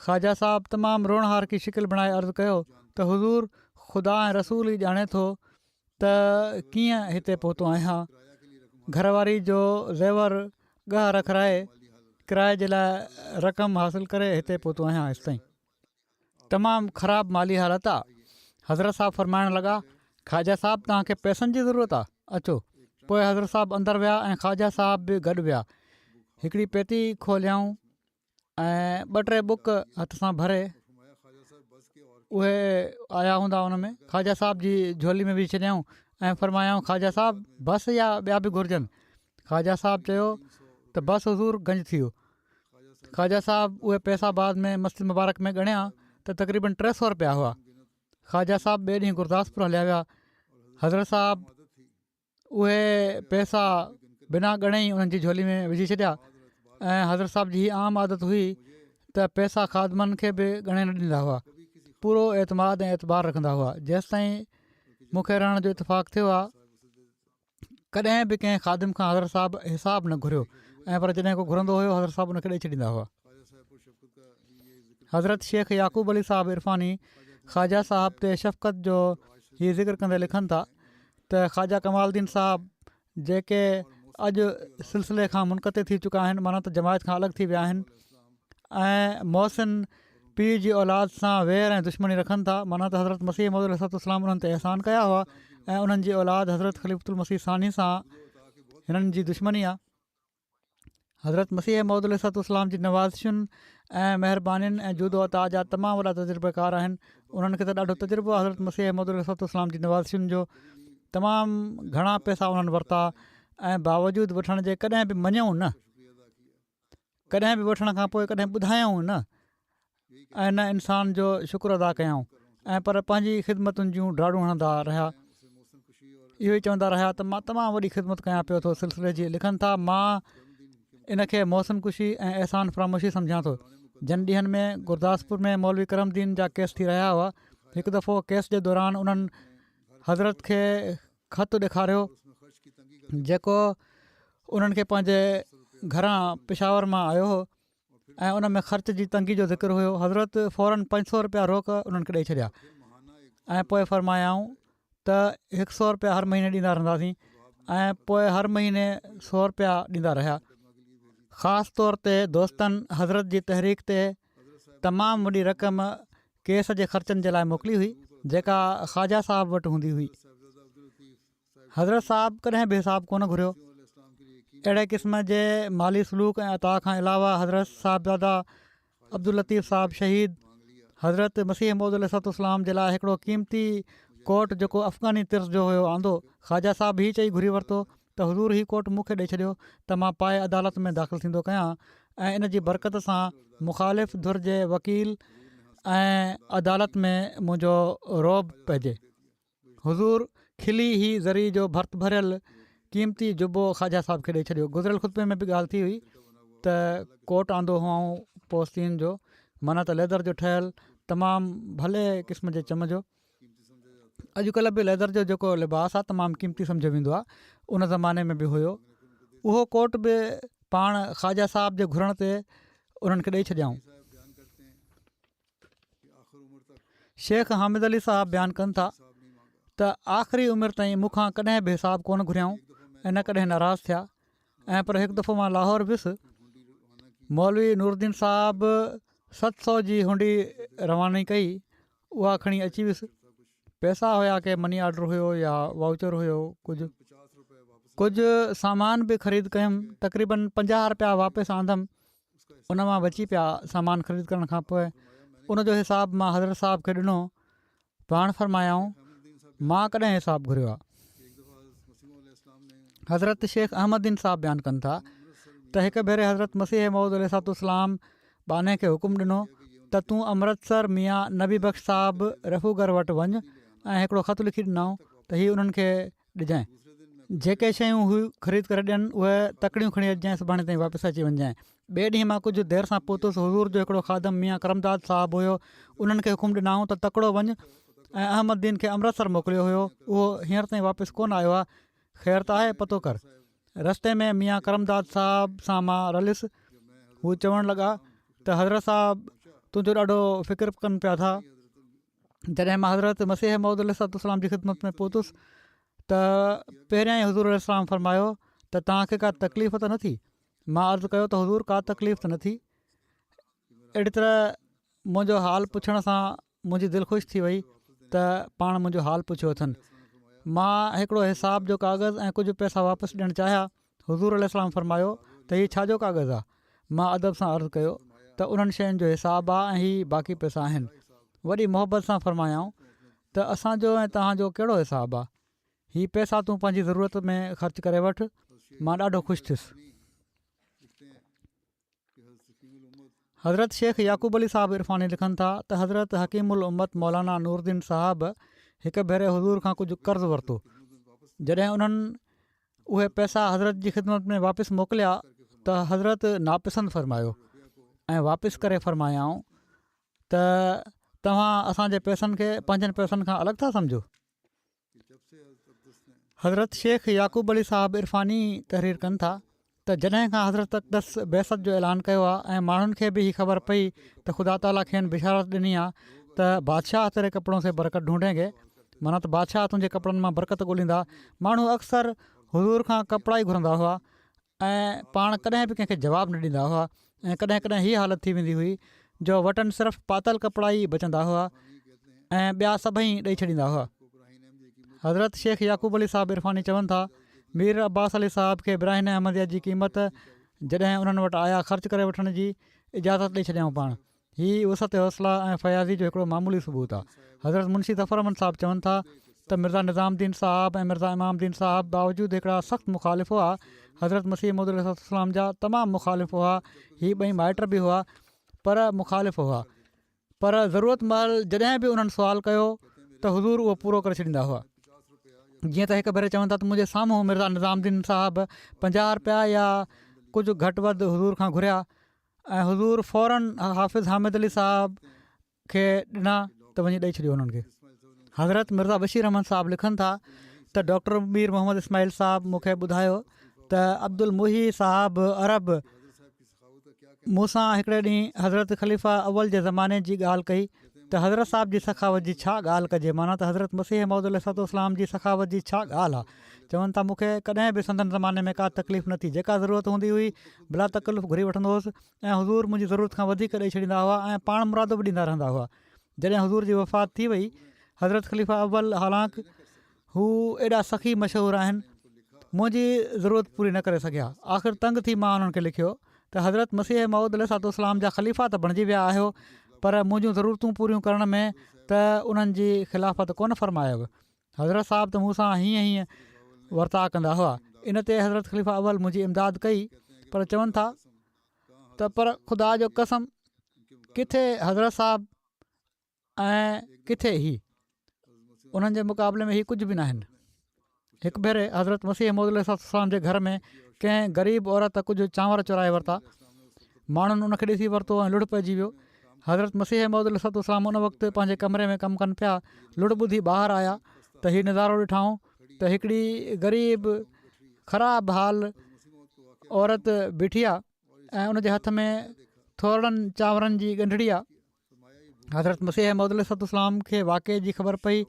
ख़्वाजा साहिबु तमामु रोणहार की शिकिल बणाए अर्ज़ु कयो त हुज़ूर ख़ुदा ऐं रसूल ई ॼाणे थो त कीअं हिते पहुतो आहियां। घरवारी जो ज़ेवर ॻह रखाए किराए जे लाइ रक़म हासिलु करे हिते पहुतो आहियां। हेसि ताईं तमामु ख़राबु माली हालत आहे। हज़रत साहिबु फ़रमाइण लॻा, ख़्वाजा साहिबु तव्हांखे पैसनि जी ज़रूरत आहे, अचो। पोइ हज़रत साहिबु अंदरि विया ऐं ख़्वाजा साहिबु बि गॾु विया। हिकिड़ी पेती खोलियाऊं ऐं 2-3 बुक हथ सां भरे उहे आया हूंदा। उन में ख़्वाजा साहिब जी झोली में विझी छॾियऊं ऐं फ़रमायाऊं, ख़्वाजा साहिबु बसि या ॿिया बि घुरिजनि। ख़्वाजा साहिबु चयो त बसि हुज़ूर गंज थी वियो। ख़्वाजा साहिबु उहे पैसा बाद में मस्जिद मुबारक में ॻणिया त तक़रीबन 300 रुपया हुआ। ख़्वाजा साहिबु ॿिए ॾींहुं गुरदासपुर हलिया विया। हज़रत साहिबु उहे पैसा बिना ॻणे ई उन्हनि जी झोली में विझी छॾिया ऐं हज़रत साहिब जी आम आदत हुई त पैसा ख़ादमनि खे बि ॻणे न ॾींदा हुआ। पूरो एतमाद ऐं एतबार रखंदा हुआ। जेसि ताईं मूंखे रहण जो इतफ़ाक़ थियो आहे, कॾहिं बि कंहिं ख़ादिम खां हज़रत साहिबु हिसाबु न घुरियो ऐं पर जॾहिं को घुरंदो हुयो हज़रत साहिबु उनखे ॾेई छॾींदा हुआ। हज़रत शेख याक़ूब अली साहिबु इरफ़ानी ख़्वाजा साहिबु ते शफ़क़त जो हीउ ज़िक्र कंदे लिखनि था त ख़्वाजा कमालुद्दीन साहिबु जेके अॼु सिलसिले खां मुनक़ते थी चुका आहिनि, माना त जमायत खां अलॻि थी विया आहिनि ऐं मोहसिन पीर जी औलाद सां वेर ऐं दुश्मनी रखनि था, माना त हज़रत मसीह मौद अलैहिस्सलाम उन्हनि ते अहसान कया हुआ ऐं उन्हनि जी औलाद हज़रत ख़लीफ़तुल मसीह सानी सां हिननि जी दुश्मनी आहे। हज़रत मसीह मौद अलैहिस्सलाम जी नवाज़िशुनि ऐं महिरबानियुनि ऐं जूदो अता जा तमामु वॾा तजुर्बेकार आहिनि। उन्हनि खे त ॾाढो तजुर्बो आहे हज़रत मसीह मौद अलैहिस्सलाम जी नवाज़िशुनि जो। तमामु घणा पैसा उन्हनि वरिता ऐं बावजूदु वठण जे कॾहिं बि मञूं न, कॾहिं बि वठण खां पोइ कॾहिं ॿुधायूं न ऐं न इंसान जो शुक्र अदा कयऊं ऐं पर पंहिंजी ख़िदमतुनि जूं ॾाढूं हणंदा रहिया। इहो ई चवंदा रहिया त मां तमामु वॾी ख़िदमत कयां पियो थो सिलसिले जी। लिखनि था, मां इन खे मौसम ख़ुशी ऐं अहसान फ़रामोशी सम्झां थो। जिन ॾींहंनि में गुरदासपुर में मौलवी करमदीन जा केस थी रहिया हुआ, हिकु दफ़ो केस जे दौरान उन्हनि हज़रत खे ख़तु ॾेखारियो जेको उन्हनि खे पंहिंजे घरां पेशावर मां आयो हो ऐं उन में ख़र्च जी तंगी जो ज़िक्र हुयो। हज़रत फ़ौरन 500 रुपया रोक उन्हनि खे ॾेई छॾिया ऐं पोइ फ़रमायाऊं त 100 रुपया हर महीने ॾींदा रहंदासीं ऐं पोइ हर महीने 100 रुपया ॾींदा रहिया। ख़ासि तौर ते दोस्तनि हज़रत जी तहरीक ते तमामु वॾी रक़म केस जे ख़र्चनि जे लाइ मोकिली हुई जेका ख़्वाजा साहिब वटि हूंदी हुई। हज़रत साहिब कॾहिं बि हिसाबु कोन घुरियो। अहिड़े क़िस्म जे माली सलूक ऐं अता खां अलावा हज़रत साहिबज़ादा अब्दुल लतीफ़ साहिब शहीद हज़रत मसीह मौद अलैहिस्सलाम जे लाइ हिकिड़ो क़ीमती कोट जेको अफ़गानी तिर्स जो हुयो आंदो। ख़्वाजा साहिब हीअ चई घुरी वरितो त हुज़ूर हीउ कोट मूंखे ॾेई छॾियो त मां पाए अदालत में दाख़िलु थींदो कयां ऐं इन जी बरकत सां मुख़ालिफ़ धुर जे वकील ऐं अदालत में मुंहिंजो रोब पइजे। हुज़ूर खिली ही ज़री जो भर्त भरियल क़ीमती जुबो ख़्वाजा साहिब खे ॾेई छॾियो। गुज़िरियल ख़ुतबे में बि ॻाल्हि थी हुई त कोट आंदो हुआऊं पोस्तीन जो, माना त लेदर जो ठहियलु तमामु भले क़िस्म जे चम जो। अॼुकल्ह बि लेदर जो जेको लिबास आहे तमामु क़ीमती सम्झो वेंदो आहे, उन ज़माने में बि हुयो। उहो कोट बि पाण ख़्वाजा साहिब जे घुरण ते उन्हनि खे ॾेई छॾियाऊं। शेख हामिद अली साहिबु बयानु कनि था त आख़िरी उमिरि ताईं मूंखां कॾहिं बि हिसाबु कोन घुरियाऊं ऐं न कॾहिं नाराज़ थिया। ऐं पर हिकु दफ़ो मां लाहौर वियुसि, मौलवी नूरुद्दीन साहिबु 700 जी हुंडी रवानी कई, उहा खणी अची वियुसि। पैसा हुया के मनी ऑर्डर हुयो या वाउचर हुयो, कुझु सामान बि ख़रीद कयुमि। तक़रीबन 50 रुपया वापसि आंदमि, उन मां बची पिया सामान ख़रीद करण खां पोइ। उनजो हिसाबु मां हज़रत साहिब खे ॾिनो। पाण फरमायाऊं, मां कॾहिं हिसाबु घुरियो आहे। हज़रत शेख अहमदीन साहिबु बयानु कनि था त हिकु भेरे हज़रत मसीह मौद अलैहिस्सलाम बाने खे हुकुम ॾिनो त तूं अमृतसर मियाँ नबी बख़्श साहिबु रफ़ूगर वटि वञु ऐं हिकिड़ो ख़तु लिखी ॾिनऊं त हीअ उन्हनि खे ॾिजांइ। जेके शयूं हू ख़रीद करे ॾियनि उहे तकड़ियूं खणी अचिजांइ, सुभाणे ताईं वापसि अची वञिजांइ। ॿिए ॾींहुं मां कुझु देरि सां पहुतुसि। हुज़ूर जो हिकिड़ो ख़ादम मियाँ करमदाद साहिबु हुयो, उन्हनि खे हुकुम ॾिनाऊं त तकिड़ो वञु ऐं अहमदीन खे अमृतसर मोकिलियो हुयो, उहो हींअर ताईं वापसि कोन आयो आहे, ख़ैर त आहे पतो कर। रस्ते में मियाँ करमदाद साहिब सां मां रलियुसि। हू चवणु लॻा त हज़रत साहिबु तुंहिंजो ॾाढो फ़िक्र कनि पिया था। जॾहिं मां हज़रत मसीह मौद अलैहिस्सलाम जी ख़िदमत में पहुतुसि त पहिरियां ई हज़ूर अलैहिस्सलाम फरमायो त तव्हांखे का तकलीफ़ त न थी। मां अर्ज़ु कयो त हुज़ूर का तकलीफ़ त न थी। अहिड़ी तरह मुंहिंजो हाल पुछण सां मुंहिंजी दिलि ख़ुशि थी वई त पाण मुंहिंजो हाल पुछियो अथनि। मां हिकिड़ो हिसाब जो कागज़ ऐं कुझु पैसा वापसि ॾियणु चाहियां। हुज़ूर अलैहिस्सलाम फरमायो त हीअ छाजो कागज़ आहे। मां अदब सां अर्ज़ु कयो त उन्हनि शयुनि जो हिसाबु आहे ऐं हीअ बाक़ी पैसा आहिनि। वॾी मोहबत सां फरमायाऊं त असांजो ऐं तव्हांजो कहिड़ो हिसाबु आहे। हीअ पैसा तूं पंहिंजी ज़रूरत में ख़र्चु करे वठि। मां ॾाढो ख़ुशि थियुसि। हज़रत शेख याक़ूब अली साहिबु इरफ़ानी लिखनि था त हज़रत हकीमुल उम्मत मौलाना नूरुद्दीन साहिबु हिकु भेरे हुज़ूर खां कुझु कर्ज़ु वरितो। जॾहिं उन्हनि उहे पैसा हज़रत जी ख़िदमत में वापसि मोकिलिया त हज़रत नापसंद फरमायो ऐं वापसि करे फरमायाऊं त तव्हां असांजे पैसनि खे पंहिंजनि पैसनि खां अलॻि था सम्झो। हज़रत शेख याक़ूब अली साहिबु इरफ़ानी तहरीर कनि था त जॾहिं खां हज़रत अक़दस बैसत जो ऐलान कयो आहे ऐं माण्हुनि खे बि हीअ ख़बर पई त ख़ुदा ताला खेनि बिशारत ॾिनी आहे त बादशाह तेरे कपिड़ों से बरकत ढूंढेंगे, माना त बादशाह तुंहिंजे कपिड़नि मां बरकत ॻोल्हींदा। माण्हू अक्सर हुज़ूर खां कपिड़ा ई घुरंदा हुआ ऐं पाण कॾहिं बि कंहिंखे जवाबु न ॾींदा हुआ। ऐं कॾहिं कॾहिं हीअ हालत थी वेंदी हुई जो वटनि सिर्फ़ु पातल कपिड़ा ई बचंदा हुआ ऐं ॿिया सभई ॾेई छॾींदा हुआ। हज़रत शेख याक़ूब अली साहिबु इरफ़ानी चवनि था मीर अब्बास अली साहिब खे इब्राहिम अहमदिया जी क़ीमत जॾहिं उन्हनि वटि आया ख़र्चु करे वठण जी इजाज़त ॾेई छॾियऊं। पाण हीअ वसत हौसला ऐं फ़याज़ी जो हिकिड़ो मामूली सबूत आहे। हज़रत मुंशी ज़फ़र अहमद साहिबु चवनि था त मिर्ज़ा निज़ामुद्दीन साहिबु ऐं मिर्ज़ा इमामुद्दीन साहिबु बावजूदि हिकिड़ा सख़्तु मुख़ालिफ़ हुआ। हज़रत मसीह मौद अलैहिस्सलाम जा तमामु मुख़ालिफ़ हुआ। हीअ ॿई माइट बि हुआ पर मुख़ालिफ़ हुआ। पर ज़रूरत महिल जॾहिं बि उन्हनि सुवालु कयो त हुज़ूर उहो पूरो करे छॾींदा हुआ। जीअं त हिकु भेरे चवनि था त मुंहिंजे साम्हूं मिर्ज़ा निज़ामुद्दीन साहिबु 50 रुपया या कुझु घटि वधि हुज़ूर खां घुरिया ऐं हुज़ूर फ़ौरन हाफ़िज़ हामिद अली साहिब खे ॾिना त वञी ॾेई छॾियो उन्हनि खे। हज़रत मिर्ज़ा बशीर अहमद साहिबु लिखनि था त डॉक्टर मीर मोहम्मद इस्माइल साहिबु मूंखे ॿुधायो त अब्दुल मुही साहिबु अरब मूंसां हिकिड़े ॾींहुं हज़रत ख़लीफ़ा अव्वल जे ज़माने जी ॻाल्हि कई त हज़रत साहिब जी सखावत जी छा ॻाल्हि कजे, माना त हज़रत मसीह मौद अलैहिस्सलाम जी सखावत जी छा ॻाल्हि आहे। चवनि था मूंखे कॾहिं बि संदन ज़माने में का तकलीफ़ न थी, जेका ज़रूरत हूंदी हुई बिला तकलीफ़ घुरी वठंदो हुउसि ऐं हुज़ूर मुंहिंजी ज़रूरत खां वधीक ॾेई छॾींदा हुआ ऐं पाण मुरादो बि ॾींदा रहंदा हुआ। जॾहिं हुज़ूर जी वफ़ात थी वई, हज़रत ख़लीफ़ा अव्वल हालांकि हू एॾा सख़ी मशहूरु आहिनि, मुंहिंजी ज़रूरत पूरी न करे सघिया। आख़िर तंग थी मां उन्हनि खे लिखियो त हज़रत मसीह मौद अलैहिस्सलाम जा ख़लीफ़ा त बणिजी विया आहियो, पर मुंहिंजूं ज़रूरतूं पूरियूं करण में त उन्हनि जी ख़िलाफ़त कोन फ़रमायव। हज़रत साहिबु त मूंसां हीअं वर्ता कंदा हुआ। इन ते हज़रत ख़लीफ़ा अव्वल मुंहिंजी इमदाद कई, पर चवनि था त पर ख़ुदा जो कसम किथे हज़रत साहिबु ऐं किथे ही, उन्हनि जे मुक़ाबले में ही कुझु बि न आहिनि। हिकु भेरे हज़रत मसीह मौद अलैहिस्सलाम जे घर में कंहिं ग़रीब औरत कुझु चांवर चुराए वरिता। माण्हुनि उनखे ॾिसी वरितो ऐं लुड़ पइजी वियो। हज़रत मसीह मौद अलैहिस्सलाम उन वक़्तु पंहिंजे कमरे में कमु कनि पिया। लुड़ ॿुधी ॿाहिरि आया त हीउ नज़ारो ॾिठऊं त हिकिड़ी ग़रीब ख़राबु हाल औरत बीठी आहे ऐं उनजे हथ में थोरनि चांवरनि जी ॻंढड़ी आहे। हज़रत मसीह मौद अलैहिस्सलाम खे वाक़े जी ख़बर पई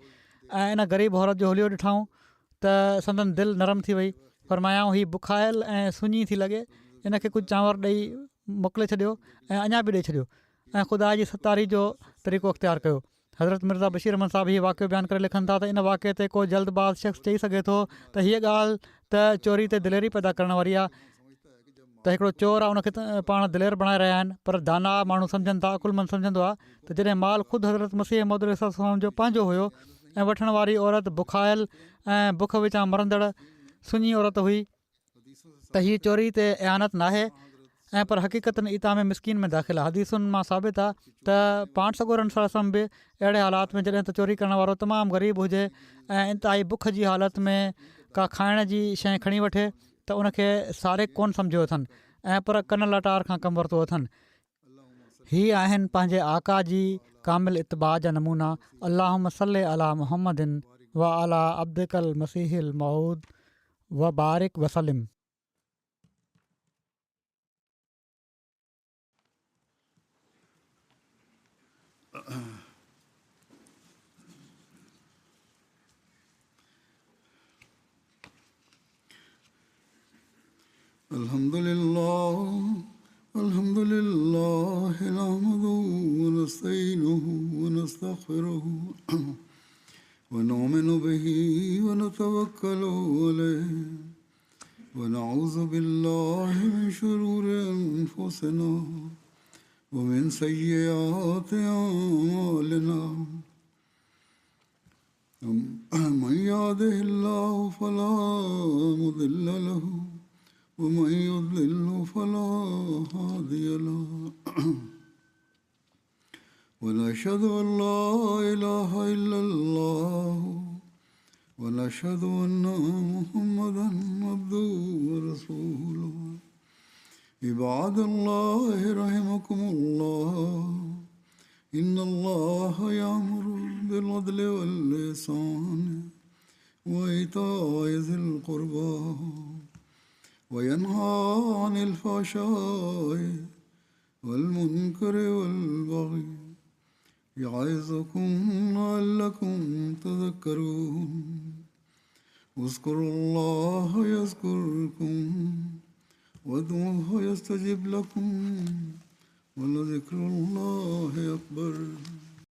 ऐं इन ग़रीब औरत जो हुलियो ॾिठऊं त संदन दिलि नरम थी वई। फरमायाऊं हीउ बुखायल ऐं सुञी थी लॻे, इनखे कुझु चांवर ॾेई मोकिले छॾियो ऐं अञा बि ॾेई छॾियो ऐं ख़ुदा जी सतारी जो तरीक़ो इख़्तियारु कयो। हज़रत मिर्ज़ा बशीर अहमद साहिबु हीउ वाक़ियो बयानु करे लिखनि था त इन वाक़े ते को जल्दबाज़ शख़्स चई सघे थो त हीअ ॻाल्हि त चोरी ते दिलेरी पैदा करण वारी आहे, त हिकिड़ो चोर आहे उनखे पाण दिलेर बणाए रहिया आहिनि। पर दाना माण्हू सम्झनि था, अकुलमंद सम्झंदो आहे त जॾहिं माल ख़ुदि हज़रत मसीह मौद अलैहिस्सलाम जो पंहिंजो हुयो ऐं वठण वारी औरत बुखायल ऐं बुख विचां मरंदड़ सुञी औरत हुई, त हीअ चोरी ते इआनत नाहे ऐं पर हक़ीक़तनि ईता में मिसकिन में दाख़िल आहे। हदीसुनि मां साबित आहे त पाण सॻोरनि सलम बि अहिड़े हालात में जॾहिं त चोरी करण वारो तमामु ग़रीब हुजे ऐं इंतिहाई बुख जी हालत में का खाइण जी शइ खणी वठे त उनखे सारिक कोन सम्झियो अथनि ऐं पर कन लटार खां कमु वरितो अथनि। हीअ आहिनि पंहिंजे आका जी कामिल इतबा जा नमूना। अल्लाहुम्म सल्लि अला मुहम्मदिन व अला अब्दिकल मसीहिल मऊद व बारिक वसलिम। अल्हम्दुलिल्लाह नहमदुहु व नस्तईनुहु व नस्तगफिरुहु व नुमिनु बिही व नतवक्कलु अलैहि व नऊज़ु बिल्लाहि मिन शुरूरि अनफुसिना व मिन सय्यिआति अअमालिना। मन यहदिहिल्लाहु फला मुदिल्ल लहु वमन युद्लिल्हु फला हादिय लहु वनशहदु अल्ला इलाहा इल्लल्लाहु वनशहदु अन्ना मुहम्मदन अब्दुहु व रसूलुहु। इबादल्लाहि रहिमकुमुल्लाह इन्नल्लाह यअमुरु बिल अदलि वल इहसानि व ईताइ ज़िल क़ुर्बा वयन्हा अनिल फ़हशाइ वल मुनकरि वल बग़ि यइज़ुकुम लअल्लकुम तज़क्करून। उज़्कुरुल्लाह यज़्कुरुकुम वदऊहु यस्तजिब लकुम वलज़िक्रुल्लाहि अकबर।